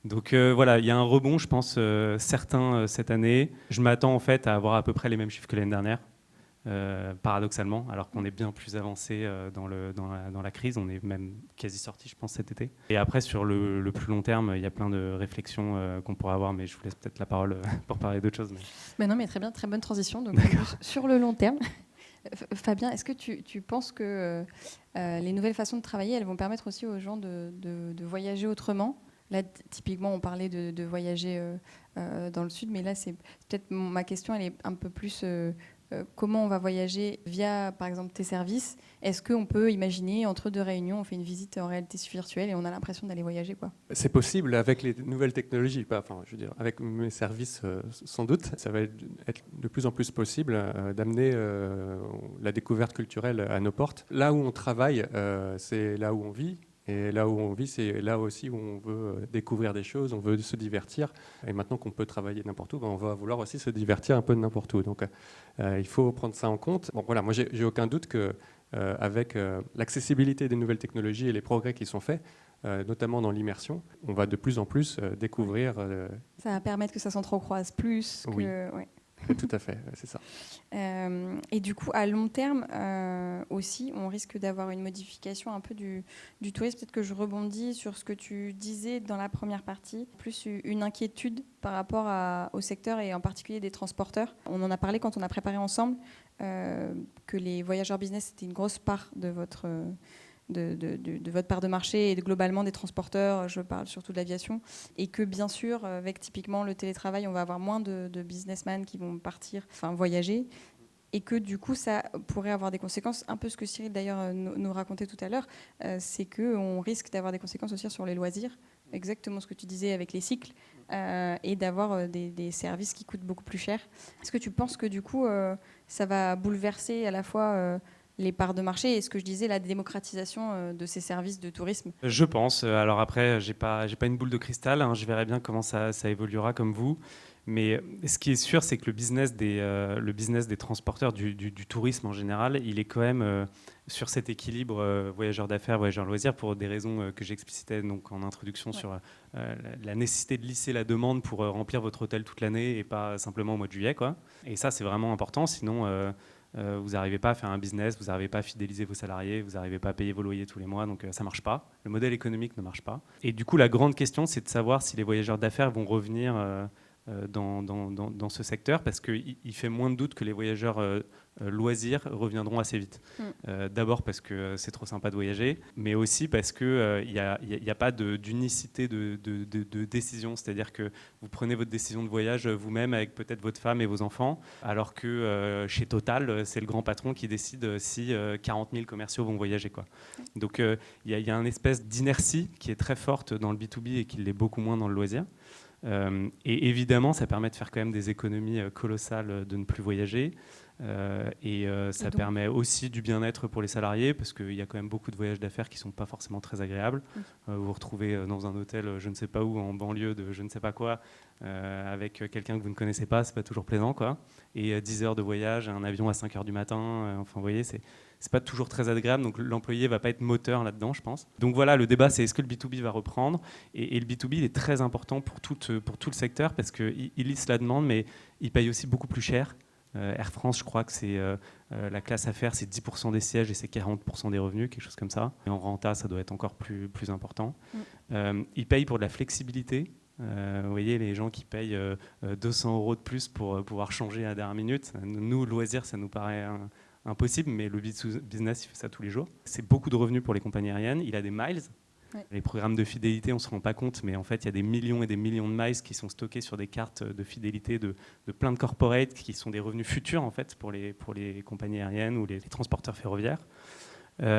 Donc voilà, il y a un rebond, je pense, certain cette année. Je m'attends en fait à avoir à peu près les mêmes chiffres que l'année dernière, paradoxalement, alors qu'on est bien plus avancé dans la crise. On est même quasi sorti, je pense, cet été. Et après, sur le plus long terme, il y a plein de réflexions qu'on pourra avoir, mais je vous laisse peut-être la parole pour parler d'autres choses. Mais non, mais très bien, très bonne transition. Donc, sur le long terme, Fabien, est-ce que tu penses que les nouvelles façons de travailler, elles vont permettre aussi aux gens de voyager autrement ? Là, typiquement, on parlait de voyager dans le sud, mais là, c'est peut-être ma question, elle est un peu plus comment on va voyager via, par exemple, tes services. Est-ce qu'on peut imaginer, entre deux réunions, on fait une visite en réalité virtuelle et on a l'impression d'aller voyager, quoi ? C'est possible avec les nouvelles technologies. Avec mes services, sans doute, ça va être de plus en plus possible d'amener la découverte culturelle à nos portes. Là où on travaille, c'est là où on vit. Et là où on vit, c'est là aussi où on veut découvrir des choses, on veut se divertir. Et maintenant qu'on peut travailler n'importe où, on va vouloir aussi se divertir un peu de n'importe où. Donc il faut prendre ça en compte. Bon, voilà, moi, j'ai aucun doute qu'avec l'accessibilité des nouvelles technologies et les progrès qui sont faits, notamment dans l'immersion, on va de plus en plus découvrir... Ça va permettre que ça s'entrecroise plus. Oui. Ouais. Tout à fait, c'est ça. Et du coup, à long terme aussi, on risque d'avoir une modification un peu du tourisme. Peut-être que je rebondis sur ce que tu disais dans la première partie, plus une inquiétude par rapport au secteur et en particulier des transporteurs. On en a parlé quand on a préparé ensemble que les voyageurs business, c'était une grosse part de votre part de marché et globalement des transporteurs, je parle surtout de l'aviation, et que bien sûr, avec typiquement le télétravail, on va avoir moins de businessmen qui vont partir, voyager, et que du coup, ça pourrait avoir des conséquences, un peu ce que Cyril d'ailleurs nous racontait tout à l'heure, c'est qu'on risque d'avoir des conséquences aussi sur les loisirs, exactement ce que tu disais avec les cycles, et d'avoir des services qui coûtent beaucoup plus cher. Est-ce que tu penses que du coup, ça va bouleverser à la fois... les parts de marché et ce que je disais, la démocratisation de ces services de tourisme? Je pense. Alors après, j'ai pas une boule de cristal. Hein, je verrai bien comment ça évoluera comme vous. Mais ce qui est sûr, c'est que le business des transporteurs, du tourisme en général, il est quand même sur cet équilibre voyageurs d'affaires, voyageurs loisirs, pour des raisons que j'explicitais donc en introduction sur la nécessité de lisser la demande pour remplir votre hôtel toute l'année et pas simplement au mois de juillet, quoi. Et ça, c'est vraiment important. Sinon, vous n'arrivez pas à faire un business, vous n'arrivez pas à fidéliser vos salariés, vous n'arrivez pas à payer vos loyers tous les mois, donc ça ne marche pas. Le modèle économique ne marche pas. Et du coup, la grande question, c'est de savoir si les voyageurs d'affaires vont revenir dans ce secteur, parce qu'il fait moins de doute que les voyageurs loisirs reviendront assez vite. D'abord parce que c'est trop sympa de voyager, mais aussi parce qu'il n'y a pas d'unicité de décision. C'est-à-dire que vous prenez votre décision de voyage vous-même avec peut-être votre femme et vos enfants, alors que chez Total, c'est le grand patron qui décide si 40 000 commerciaux vont voyager, quoi. Donc il y a une espèce d'inertie qui est très forte dans le B2B et qui l'est beaucoup moins dans le loisir. Et évidemment, ça permet de faire quand même des économies colossales de ne plus voyager. Ça permet aussi du bien-être pour les salariés, parce qu'il y a quand même beaucoup de voyages d'affaires qui ne sont pas forcément très agréables. Vous vous retrouvez dans un hôtel, je ne sais pas où, en banlieue de je ne sais pas quoi, avec quelqu'un que vous ne connaissez pas, c'est pas toujours plaisant, quoi. Et 10 heures de voyage, un avion à 5 heures du matin, vous voyez, c'est pas toujours très agréable, donc l'employé va pas être moteur là-dedans, je pense. Donc voilà, le débat, c'est est-ce que le B2B va reprendre, et le B2B, il est très important pour tout le secteur, parce qu'il lisse la demande, mais il paye aussi beaucoup plus cher. Air France, je crois que c'est la classe affaires, c'est 10% des sièges et c'est 40% des revenus, quelque chose comme ça. Et en renta, ça doit être encore plus important. Ils payent pour de la flexibilité. Vous voyez, les gens qui payent 200 € de plus pour pouvoir changer à la dernière minute. Nous, loisirs, ça nous paraît impossible, mais le business, il fait ça tous les jours. C'est beaucoup de revenus pour les compagnies aériennes. Il a des miles. Les programmes de fidélité, on ne se rend pas compte, mais en fait, il y a des millions et des millions de miles qui sont stockés sur des cartes de fidélité de plein de corporates qui sont des revenus futurs en fait, pour les compagnies aériennes ou les transporteurs ferroviaires.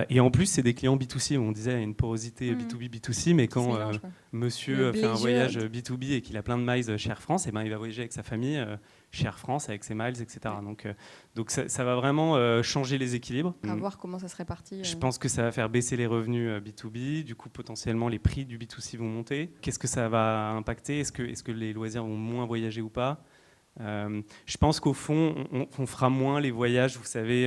Et en plus, c'est des clients B2C. On disait qu'il y a une porosité B2B, B2C, mais quand monsieur fait un voyage B2B et qu'il a plein de miles chez Air France, et ben, il va voyager avec sa famille chez Air France avec ses miles, etc. Donc ça va vraiment changer les équilibres. À voir comment ça se répartit. Je pense que ça va faire baisser les revenus B2B. Du coup, potentiellement, les prix du B2C vont monter. Qu'est-ce que ça va impacter ? Est-ce que les loisirs vont moins voyager ou pas ? Je pense qu'au fond, on fera moins les voyages, vous savez...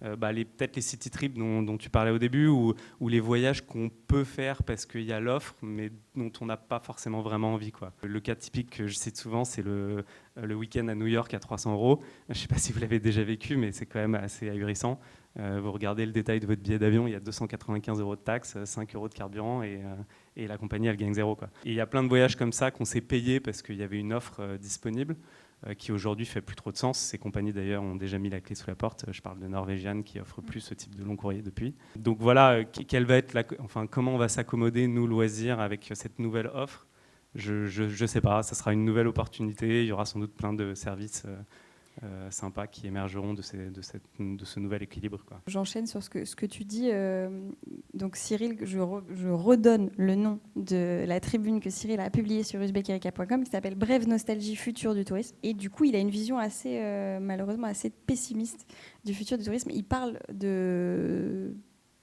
peut-être les city trips dont tu parlais au début, ou les voyages qu'on peut faire parce qu'il y a l'offre, mais dont on n'a pas forcément vraiment envie, quoi. Le cas typique que je cite souvent, c'est le week-end à New York à 300 €. Je ne sais pas si vous l'avez déjà vécu, mais c'est quand même assez ahurissant. Vous regardez le détail de votre billet d'avion, il y a 295 € de taxes, 5 € de carburant, et la compagnie, elle gagne 0, quoi. Et il y a plein de voyages comme ça qu'on s'est payé parce qu'il y avait une offre disponible, qui aujourd'hui fait plus trop de sens. Ces compagnies d'ailleurs ont déjà mis la clé sous la porte. Je parle de Norwegian qui offre plus ce type de long courrier depuis. Donc voilà, quelle va être comment on va s'accommoder, nous, loisirs, avec cette nouvelle offre. Je sais pas, ça sera une nouvelle opportunité. Il y aura sans doute plein de services sympas qui émergeront de ce nouvel équilibre, quoi. J'enchaîne sur ce que tu dis. Donc Cyril, je redonne le nom de la tribune que Cyril a publiée sur usbekerika.com qui s'appelle Brève nostalgie futur du tourisme. Et du coup, il a une vision malheureusement assez pessimiste du futur du tourisme. Il parle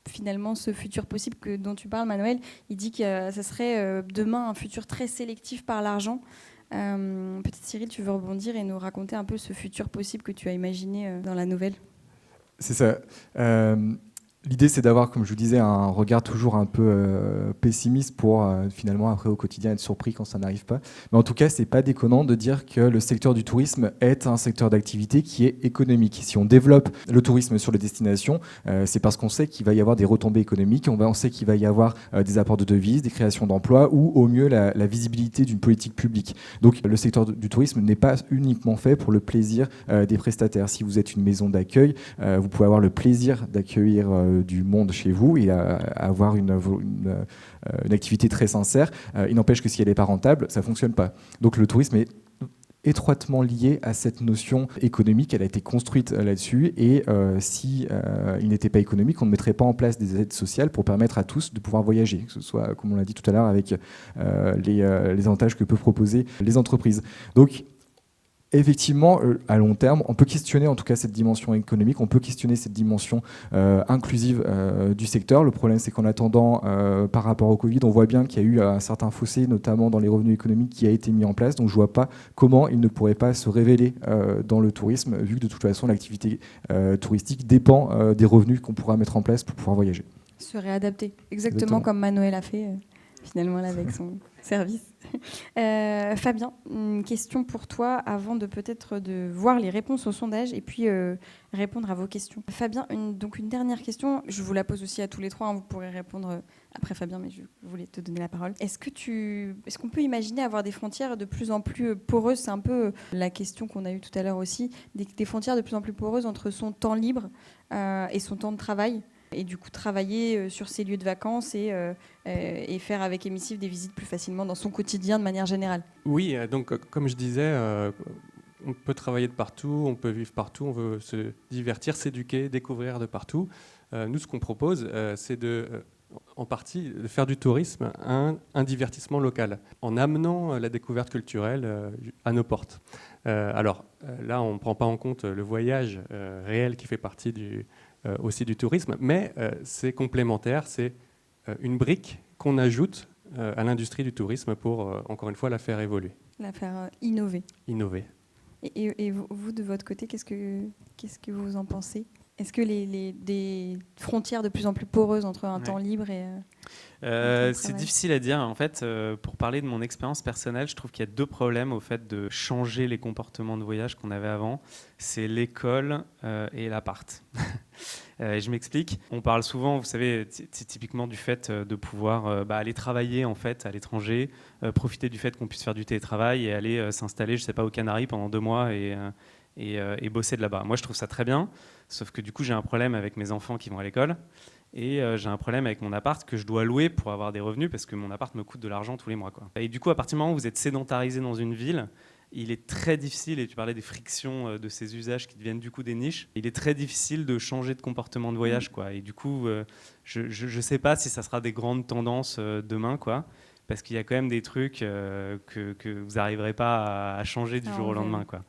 finalement ce futur possible dont tu parles, Manuel. Il dit que ça serait demain un futur très sélectif par l'argent. Peut-être Cyril, tu veux rebondir et nous raconter un peu ce futur possible que tu as imaginé dans la nouvelle? C'est ça. L'idée, c'est d'avoir, comme je vous disais, un regard toujours un peu pessimiste pour finalement, après au quotidien, être surpris quand ça n'arrive pas. Mais en tout cas, c'est pas déconnant de dire que le secteur du tourisme est un secteur d'activité qui est économique. Si on développe le tourisme sur les destinations, c'est parce qu'on sait qu'il va y avoir des retombées économiques, on sait qu'il va y avoir des apports de devises, des créations d'emplois ou au mieux la visibilité d'une politique publique. Donc le secteur du tourisme n'est pas uniquement fait pour le plaisir des prestataires. Si vous êtes une maison d'accueil, vous pouvez avoir le plaisir d'accueillir du monde chez vous et avoir une activité très sincère. Il n'empêche que si elle n'est pas rentable, ça ne fonctionne pas. Donc le tourisme est étroitement lié à cette notion économique. Elle a été construite là-dessus et si il n'était pas économique, on ne mettrait pas en place des aides sociales pour permettre à tous de pouvoir voyager, que ce soit, comme on l'a dit tout à l'heure, avec les avantages que peuvent proposer les entreprises. Donc, effectivement, à long terme, on peut questionner en tout cas cette dimension économique, on peut questionner cette dimension inclusive du secteur. Le problème, c'est qu'en attendant, par rapport au Covid, on voit bien qu'il y a eu un certain fossé, notamment dans les revenus économiques, qui a été mis en place. Donc je ne vois pas comment il ne pourrait pas se révéler dans le tourisme, vu que de toute façon, l'activité touristique dépend des revenus qu'on pourra mettre en place pour pouvoir voyager. Se réadapter, exactement comme Manuel a fait finalement là, avec son service. Fabien, une question pour toi avant de peut-être de voir les réponses au sondage et puis répondre à vos questions. Fabien, donc une dernière question, je vous la pose aussi à tous les trois, hein, vous pourrez répondre après Fabien, mais je voulais te donner la parole. Est-ce qu'on peut imaginer avoir des frontières de plus en plus poreuses? C'est un peu la question qu'on a eue tout à l'heure aussi, des frontières de plus en plus poreuses entre son temps libre et son temps de travail, et du coup travailler sur ses lieux de vacances et faire avec Émissif des visites plus facilement dans son quotidien de manière générale. Oui, donc comme je disais, on peut travailler de partout, on peut vivre partout, on veut se divertir, s'éduquer, découvrir de partout. Nous, ce qu'on propose, c'est en partie de faire du tourisme un divertissement local, en amenant la découverte culturelle à nos portes. Alors là, on ne prend pas en compte le voyage réel qui fait partie aussi du tourisme, mais c'est complémentaire, c'est une brique qu'on ajoute à l'industrie du tourisme pour, encore une fois, la faire évoluer. La faire innover. Innover. Et vous, de votre côté, qu'est-ce que vous en pensez? Est-ce que des frontières de plus en plus poreuses entre un temps libre et... c'est difficile à dire. En fait, pour parler de mon expérience personnelle, je trouve qu'il y a deux problèmes au fait de changer les comportements de voyage qu'on avait avant. C'est l'école et l'appart. Je m'explique. On parle souvent, vous savez, typiquement du fait de pouvoir aller travailler en fait à l'étranger, profiter du fait qu'on puisse faire du télétravail et aller s'installer, je sais pas, aux Canaries pendant 2 mois et bosser de là-bas. Moi, je trouve ça très bien, sauf que du coup, j'ai un problème avec mes enfants qui vont à l'école et j'ai un problème avec mon appart que je dois louer pour avoir des revenus parce que mon appart me coûte de l'argent tous les mois, quoi. Et du coup, à partir du moment où vous êtes sédentarisé dans une ville, il est très difficile, et tu parlais des frictions de ces usages qui deviennent du coup des niches, il est très difficile de changer de comportement de voyage, quoi. Et du coup, je sais pas si ça sera des grandes tendances demain, quoi. Parce qu'il y a quand même des trucs que vous n'arriverez pas à changer du jour au lendemain, quoi.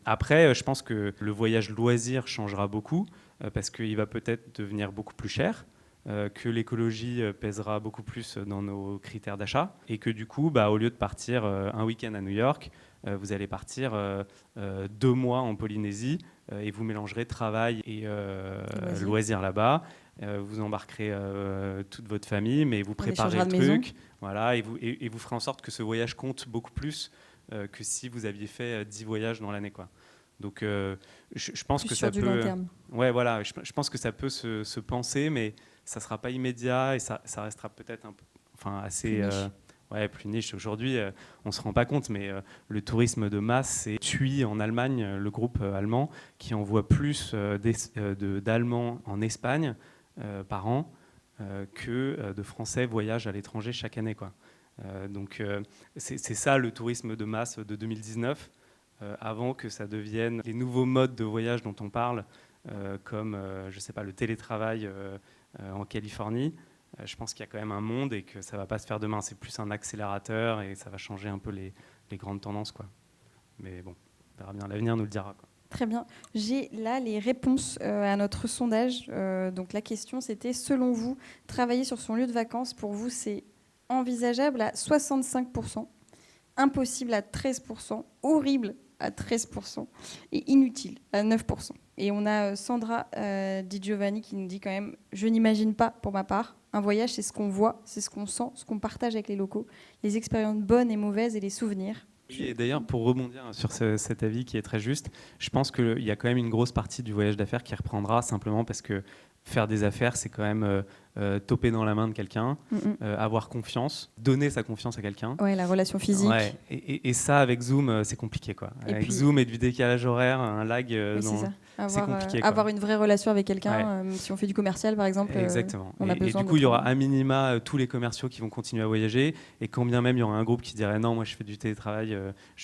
Après, je pense que le voyage loisir changera beaucoup parce qu'il va peut-être devenir beaucoup plus cher, que l'écologie pèsera beaucoup plus dans nos critères d'achat et que du coup, au lieu de partir un week-end à New York, vous allez partir 2 mois en Polynésie et vous mélangerez travail et loisirs là-bas. Vous embarquerez toute votre famille, mais vous préparez le truc, voilà, et vous ferez en sorte que ce voyage compte beaucoup plus que si vous aviez fait 10 voyages dans l'année, quoi. Donc, je pense que ça peut. Long terme. Ouais, voilà. Je pense que ça peut se penser, mais ça sera pas immédiat et ça restera peut-être assez. Plus niche. Aujourd'hui, on se rend pas compte, mais le tourisme de masse, c'est TUI en Allemagne, le groupe allemand, qui envoie plus d'Allemands en Espagne par an que de Français voyagent à l'étranger chaque année, quoi. Donc c'est ça le tourisme de masse de 2019, avant que ça devienne les nouveaux modes de voyage dont on parle, comme je sais pas, le télétravail en Californie. Je pense qu'il y a quand même un monde et que ça ne va pas se faire demain. C'est plus un accélérateur et ça va changer un peu les grandes tendances, quoi. Mais bon, on verra bien. L'avenir nous le dira, quoi. Très bien. J'ai là les réponses à notre sondage. Donc la question, c'était, selon vous, travailler sur son lieu de vacances, pour vous, c'est envisageable à 65%, impossible à 13%, horrible à 13% et inutile à 9%. Et on a Sandra Di Giovanni qui nous dit quand même, je n'imagine pas pour ma part. Un voyage, c'est ce qu'on voit, c'est ce qu'on sent, ce qu'on partage avec les locaux, les expériences bonnes et mauvaises et les souvenirs. Et d'ailleurs, pour rebondir sur cet avis qui est très juste, je pense qu'il y a quand même une grosse partie du voyage d'affaires qui reprendra simplement parce que faire des affaires, c'est quand même toper dans la main de quelqu'un, avoir confiance, donner sa confiance à quelqu'un. Ouais, la relation physique. Ouais. Et ça, avec Zoom, c'est compliqué, quoi. Et avec puis, Zoom et du décalage horaire, un lag, oui, c'est ça. c'est compliqué. Quoi. Avoir une vraie relation avec quelqu'un, si on fait du commercial, par exemple. Exactement. On a besoin et du coup, il y aura à minima tous les commerciaux qui vont continuer à voyager. Et quand bien même il y aura un groupe qui dirait non, moi je fais du télétravail,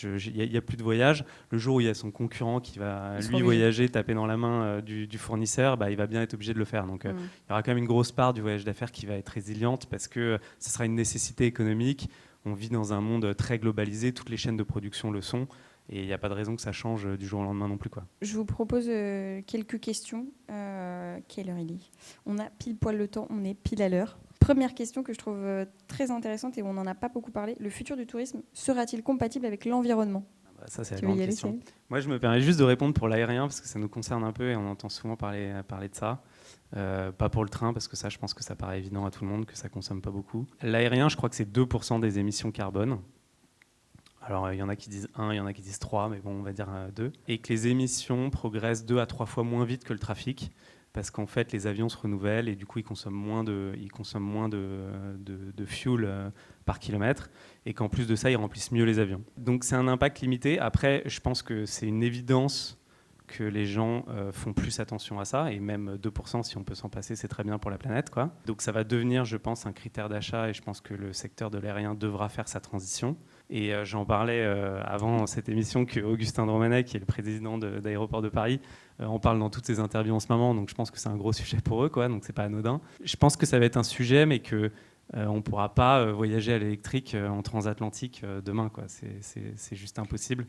il n'y a plus de voyage. Le jour où il y a son concurrent qui va lui voyager, taper dans la main du fournisseur, il va bien être obligé de le faire. Donc il y aura quand même une grosse part du voyage d'affaires qui va être résiliente parce que ce sera une nécessité économique. On vit dans un monde très globalisé, toutes les chaînes de production le sont. Et il n'y a pas de raison que ça change du jour au lendemain non plus, quoi. Je vous propose quelques questions. Quelle heure il est ? On a pile poil le temps, on est pile à l'heure. Première question que je trouve très intéressante et où on n'en a pas beaucoup parlé. Le futur du tourisme sera-t-il compatible avec l'environnement ? Ça, c'est la grande question. Moi, je me permets juste de répondre pour l'aérien parce que ça nous concerne un peu et on entend souvent parler de ça. Pas pour le train parce que ça, je pense que ça paraît évident à tout le monde que ça consomme pas beaucoup. L'aérien, je crois que c'est 2% des émissions carbone. Alors, il y en a qui disent 1, il y en a qui disent 3, mais bon, on va dire 2. Et que les émissions progressent 2 à 3 fois moins vite que le trafic, parce qu'en fait, les avions se renouvellent et du coup, ils consomment moins de fuel par kilomètre, et qu'en plus de ça, ils remplissent mieux les avions. Donc, c'est un impact limité. Après, je pense que c'est une évidence que les gens font plus attention à ça, et même 2%, si on peut s'en passer, c'est très bien pour la planète, quoi. Donc, ça va devenir, je pense, un critère d'achat, et je pense que le secteur de l'aérien devra faire sa transition. Et j'en parlais avant cette émission qu'Augustin Dromanet, qui est le président d'Aéroports de Paris, en parle dans toutes ses interviews en ce moment. Donc je pense que c'est un gros sujet pour eux, quoi. Donc c'est pas anodin. Je pense que ça va être un sujet, mais que on ne pourra pas voyager à l'électrique en transatlantique demain, quoi. C'est juste impossible.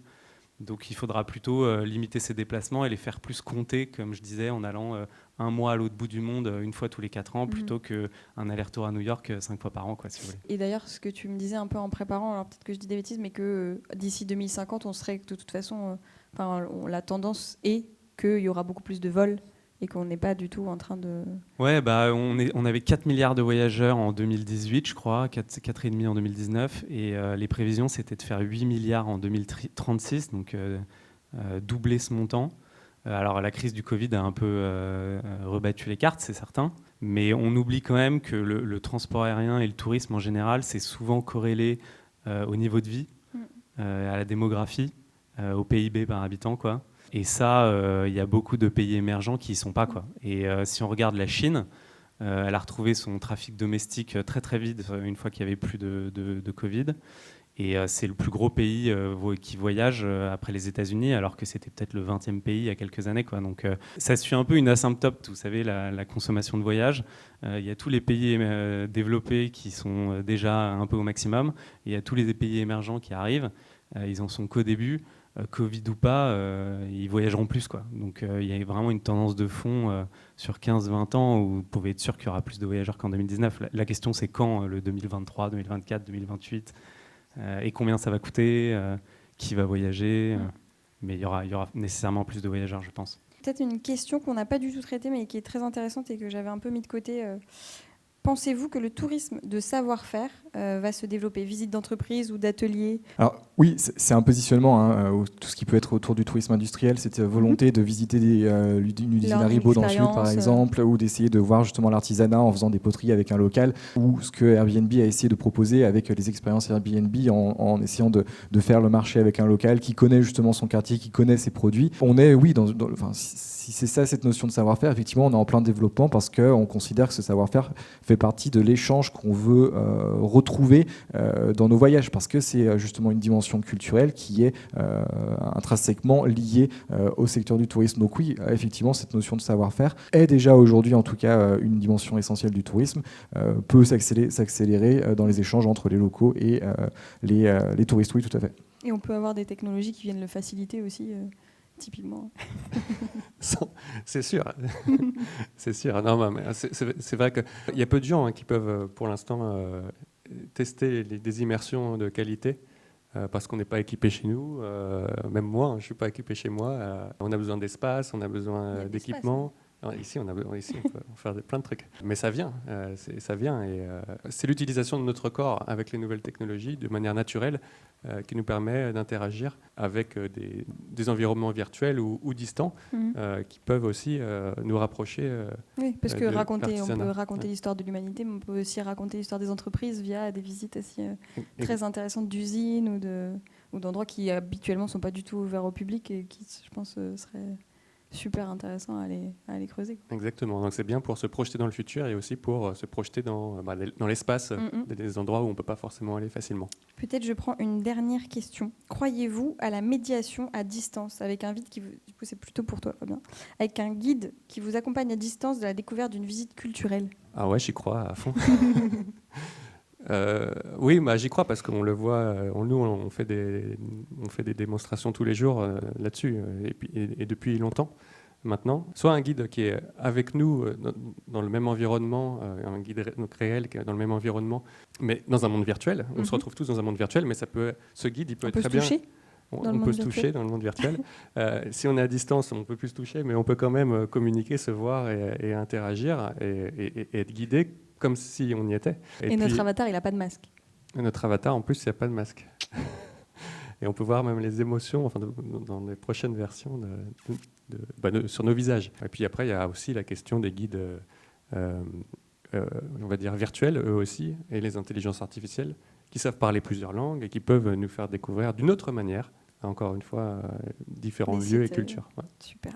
Donc il faudra plutôt limiter ses déplacements et les faire plus compter, comme je disais, en allant un mois à l'autre bout du monde une fois tous les 4 ans, plutôt qu'un aller-retour à New York 5 fois par an, quoi, si vous voulez. Et d'ailleurs, ce que tu me disais un peu en préparant, alors peut-être que je dis des bêtises, mais que d'ici 2050, on serait de toute façon, la tendance est qu'il y aura beaucoup plus de vols et qu'on n'est pas du tout en train de... Ouais, on avait 4 milliards de voyageurs en 2018, je crois, 4,5 en 2019, et les prévisions, c'était de faire 8 milliards en 2036, donc doubler ce montant. Alors la crise du Covid a un peu rebattu les cartes, c'est certain, mais on oublie quand même que le transport aérien et le tourisme en général, c'est souvent corrélé au niveau de vie, à la démographie, au PIB par habitant, quoi. Et ça, il y a beaucoup de pays émergents qui n'y sont pas, quoi. Et si on regarde la Chine, elle a retrouvé son trafic domestique très très vite une fois qu'il n'y avait plus de Covid. Et c'est le plus gros pays qui voyage après les États-Unis, alors que c'était peut-être le 20e pays il y a quelques années, quoi. Donc ça suit un peu une asymptote, vous savez, la consommation de voyage. Il y a tous les pays développés qui sont déjà un peu au maximum. Il y a tous les pays émergents qui arrivent. Ils en sont qu'au début. Covid ou pas, ils voyageront plus, quoi. Donc il y a vraiment une tendance de fond sur 15-20 ans où vous pouvez être sûr qu'il y aura plus de voyageurs qu'en 2019. La question, c'est quand, le 2023, 2024, 2028 et combien ça va coûter, qui va voyager. Mais il y aura nécessairement plus de voyageurs, je pense. Peut-être une question qu'on n'a pas du tout traitée, mais qui est très intéressante et que j'avais un peu mis de côté. Pensez-vous que le tourisme de savoir-faire va se développer, visite d'entreprise ou d'atelier ? Alors oui, c'est un positionnement, tout ce qui peut être autour du tourisme industriel, cette volonté de visiter une usine Haribo dans le sud par exemple, ou d'essayer de voir justement l'artisanat en faisant des poteries avec un local, ou ce que Airbnb a essayé de proposer avec les expériences Airbnb en essayant de faire le marché avec un local qui connaît justement son quartier, qui connaît ses produits. On est, oui, si c'est ça cette notion de savoir-faire, effectivement on est en plein développement parce qu'on considère que ce savoir-faire fait partie de l'échange qu'on veut retrouver dans nos voyages, parce que c'est justement une dimension culturelle qui est intrinsèquement liée au secteur du tourisme. Donc oui, effectivement, cette notion de savoir-faire est déjà aujourd'hui, en tout cas, une dimension essentielle du tourisme, peut s'accélérer dans les échanges entre les locaux et les touristes, oui, tout à fait. Et on peut avoir des technologies qui viennent le faciliter aussi, typiquement. C'est sûr. C'est sûr. Non, mais c'est vrai qu'il y a peu de gens qui peuvent, pour l'instant, tester des immersions de qualité. Parce qu'on n'est pas équipé chez nous, même moi, je ne suis pas équipé chez moi. On a besoin d'espace, on a besoin d'équipement. Ici, on peut faire plein de trucs. Mais ça vient, ça vient. Et c'est l'utilisation de notre corps avec les nouvelles technologies de manière naturelle qui nous permet d'interagir avec des environnements virtuels ou distants qui peuvent aussi nous rapprocher. Oui, parce que on peut raconter ouais. l'histoire de l'humanité, mais on peut aussi raconter l'histoire des entreprises via des visites aussi très intéressantes d'usines ou d'endroits qui habituellement ne sont pas du tout ouverts au public et qui, je pense, seraient super intéressant à aller creuser. Exactement, donc c'est bien pour se projeter dans le futur et aussi pour se projeter dans l'espace, des endroits où on ne peut pas forcément aller facilement. Peut-être je prends une dernière question. Croyez-vous à la médiation à distance avec un guide du coup c'est plutôt pour toi Fabien, avec un guide qui vous accompagne à distance de la découverte d'une visite culturelle? Ah ouais, j'y crois à fond. Oui, j'y crois parce qu'on le voit, nous on fait des démonstrations tous les jours là-dessus et depuis longtemps maintenant. Soit un guide qui est avec nous dans le même environnement, un guide donc réel qui est dans le même environnement, mais dans un monde virtuel. On se retrouve tous dans un monde virtuel, mais ce guide il peut être très bien. On peut se toucher dans le monde virtuel. Si on est à distance, on ne peut plus se toucher, mais on peut quand même communiquer, se voir et interagir et être guidé comme si on y était. Et notre avatar, il n'a pas de masque. Notre avatar, en plus, il n'y a pas de masque. Et on peut voir même les émotions dans les prochaines versions sur nos visages. Et puis après, il y a aussi la question des guides, on va dire virtuels, eux aussi, et les intelligences artificielles, qui savent parler plusieurs langues et qui peuvent nous faire découvrir d'une autre manière, encore une fois, différents lieux et cultures. Ouais. Super.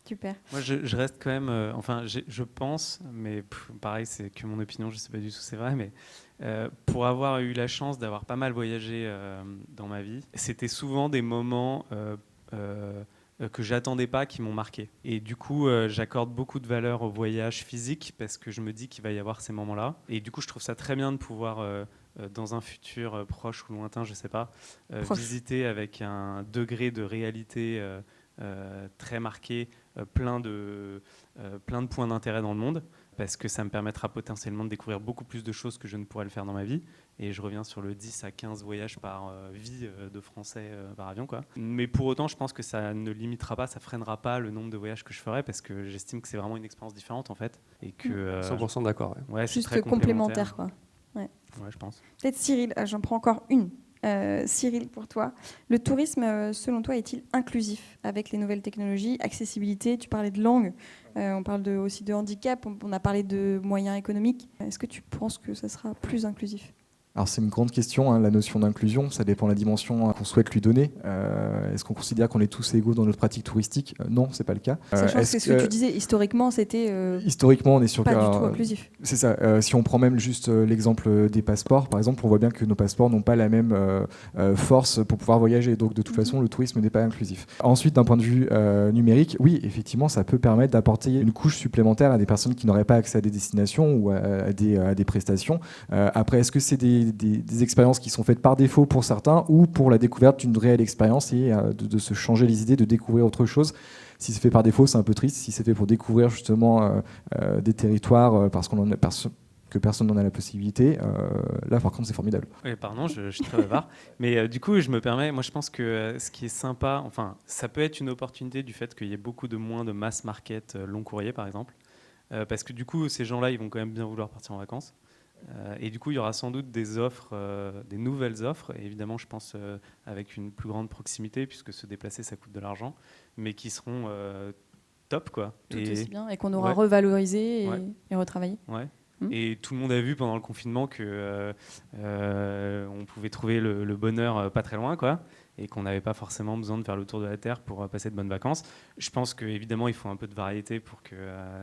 Super. Moi, je reste quand même... je pense, mais pareil, c'est que mon opinion, je ne sais pas du tout si c'est vrai, mais pour avoir eu la chance d'avoir pas mal voyagé dans ma vie, c'était souvent des moments que j'attendais pas qui m'ont marqué. Et du coup, j'accorde beaucoup de valeur au voyage physique parce que je me dis qu'il va y avoir ces moments-là. Et du coup, je trouve ça très bien de pouvoir... dans un futur proche ou lointain, je ne sais pas, visiter avec un degré de réalité très marqué, plein de points d'intérêt dans le monde, parce que ça me permettra potentiellement de découvrir beaucoup plus de choses que je ne pourrais le faire dans ma vie. Et je reviens sur le 10 à 15 voyages par vie de Français par avion, quoi. Mais pour autant, je pense que ça ne limitera pas, ça freinera pas le nombre de voyages que je ferai, parce que j'estime que c'est vraiment une expérience différente, en fait. Et que, 100% d'accord. Ouais, c'est juste très complémentaire, quoi. Ouais, je pense. Peut-être Cyril, j'en prends encore une. Cyril, pour toi, le tourisme, selon toi, est-il inclusif avec les nouvelles technologies, accessibilité? Tu parlais de langue, on parle aussi de handicap, on a parlé de moyens économiques. Est-ce que tu penses que ça sera plus inclusif? Alors c'est une grande question, la notion d'inclusion, ça dépend de la dimension qu'on souhaite lui donner. Est-ce qu'on considère qu'on est tous égaux dans notre pratique touristique? Non, c'est pas le cas. Sachant que c'est ce que tu disais, historiquement, c'était historiquement, on est sûr pas du tout inclusif. C'est ça. Si on prend même juste l'exemple des passeports, par exemple, on voit bien que nos passeports n'ont pas la même force pour pouvoir voyager. Donc de toute façon, le tourisme n'est pas inclusif. Ensuite, d'un point de vue numérique, oui, effectivement, ça peut permettre d'apporter une couche supplémentaire à des personnes qui n'auraient pas accès à des destinations ou à des prestations. Après, est-ce que c'est des expériences qui sont faites par défaut pour certains ou pour la découverte d'une réelle expérience et de se changer les idées, de découvrir autre chose? Si c'est fait par défaut, c'est un peu triste. Si c'est fait pour découvrir justement des territoires parce que personne n'en a la possibilité, là par contre c'est formidable. Oui, pardon, je suis très bavard. Mais du coup, je me permets, moi je pense que ce qui est sympa, enfin, ça peut être une opportunité du fait qu'il y ait beaucoup de moins de mass market long courrier par exemple, parce que du coup, ces gens-là, ils vont quand même bien vouloir partir en vacances. Et du coup, il y aura sans doute des offres, des nouvelles offres, et évidemment, je pense avec une plus grande proximité, puisque se déplacer, ça coûte de l'argent, mais qui seront top, quoi. Tout aussi bien, et qu'on aura revalorisé et retravaillé. Ouais. Et tout le monde a vu pendant le confinement que on pouvait trouver le bonheur pas très loin, quoi, et qu'on n'avait pas forcément besoin de faire le tour de la Terre pour passer de bonnes vacances. Je pense qu'évidemment, il faut un peu de variété pour que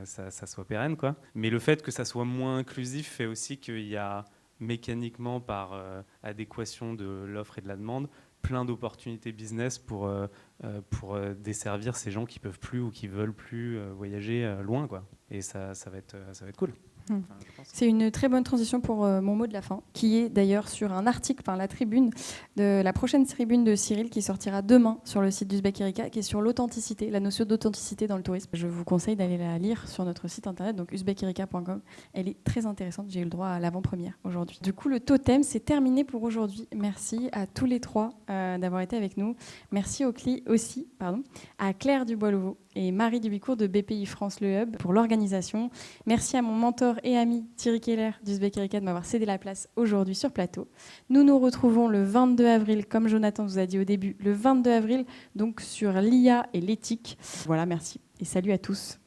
ça soit pérenne, quoi. Mais le fait que ça soit moins inclusif fait aussi qu'il y a mécaniquement, par adéquation de l'offre et de la demande, plein d'opportunités business pour desservir ces gens qui peuvent plus ou qui veulent plus voyager loin, quoi. Et ça va être cool. C'est une très bonne transition pour mon mot de la fin, qui est d'ailleurs sur un article, la tribune, la prochaine tribune de Cyril qui sortira demain sur le site d'Uzbek Erika, qui est sur l'authenticité, la notion d'authenticité dans le tourisme. Je vous conseille d'aller la lire sur notre site internet, donc uzbekerika.com. Elle est très intéressante, j'ai eu le droit à l'avant-première aujourd'hui. Du coup, le totem, c'est terminé pour aujourd'hui. Merci à tous les trois d'avoir été avec nous. Merci aussi à Claire Dubois-Louveau et Marie Dubicourt de BPI France Le Hub pour l'organisation. Merci à mon mentor et ami Thierry Keller d'Uzbek Erika de m'avoir cédé la place aujourd'hui sur plateau. Nous nous retrouvons le 22 avril, comme Jonathan vous a dit au début, le 22 avril, donc sur l'IA et l'éthique. Voilà, merci et salut à tous.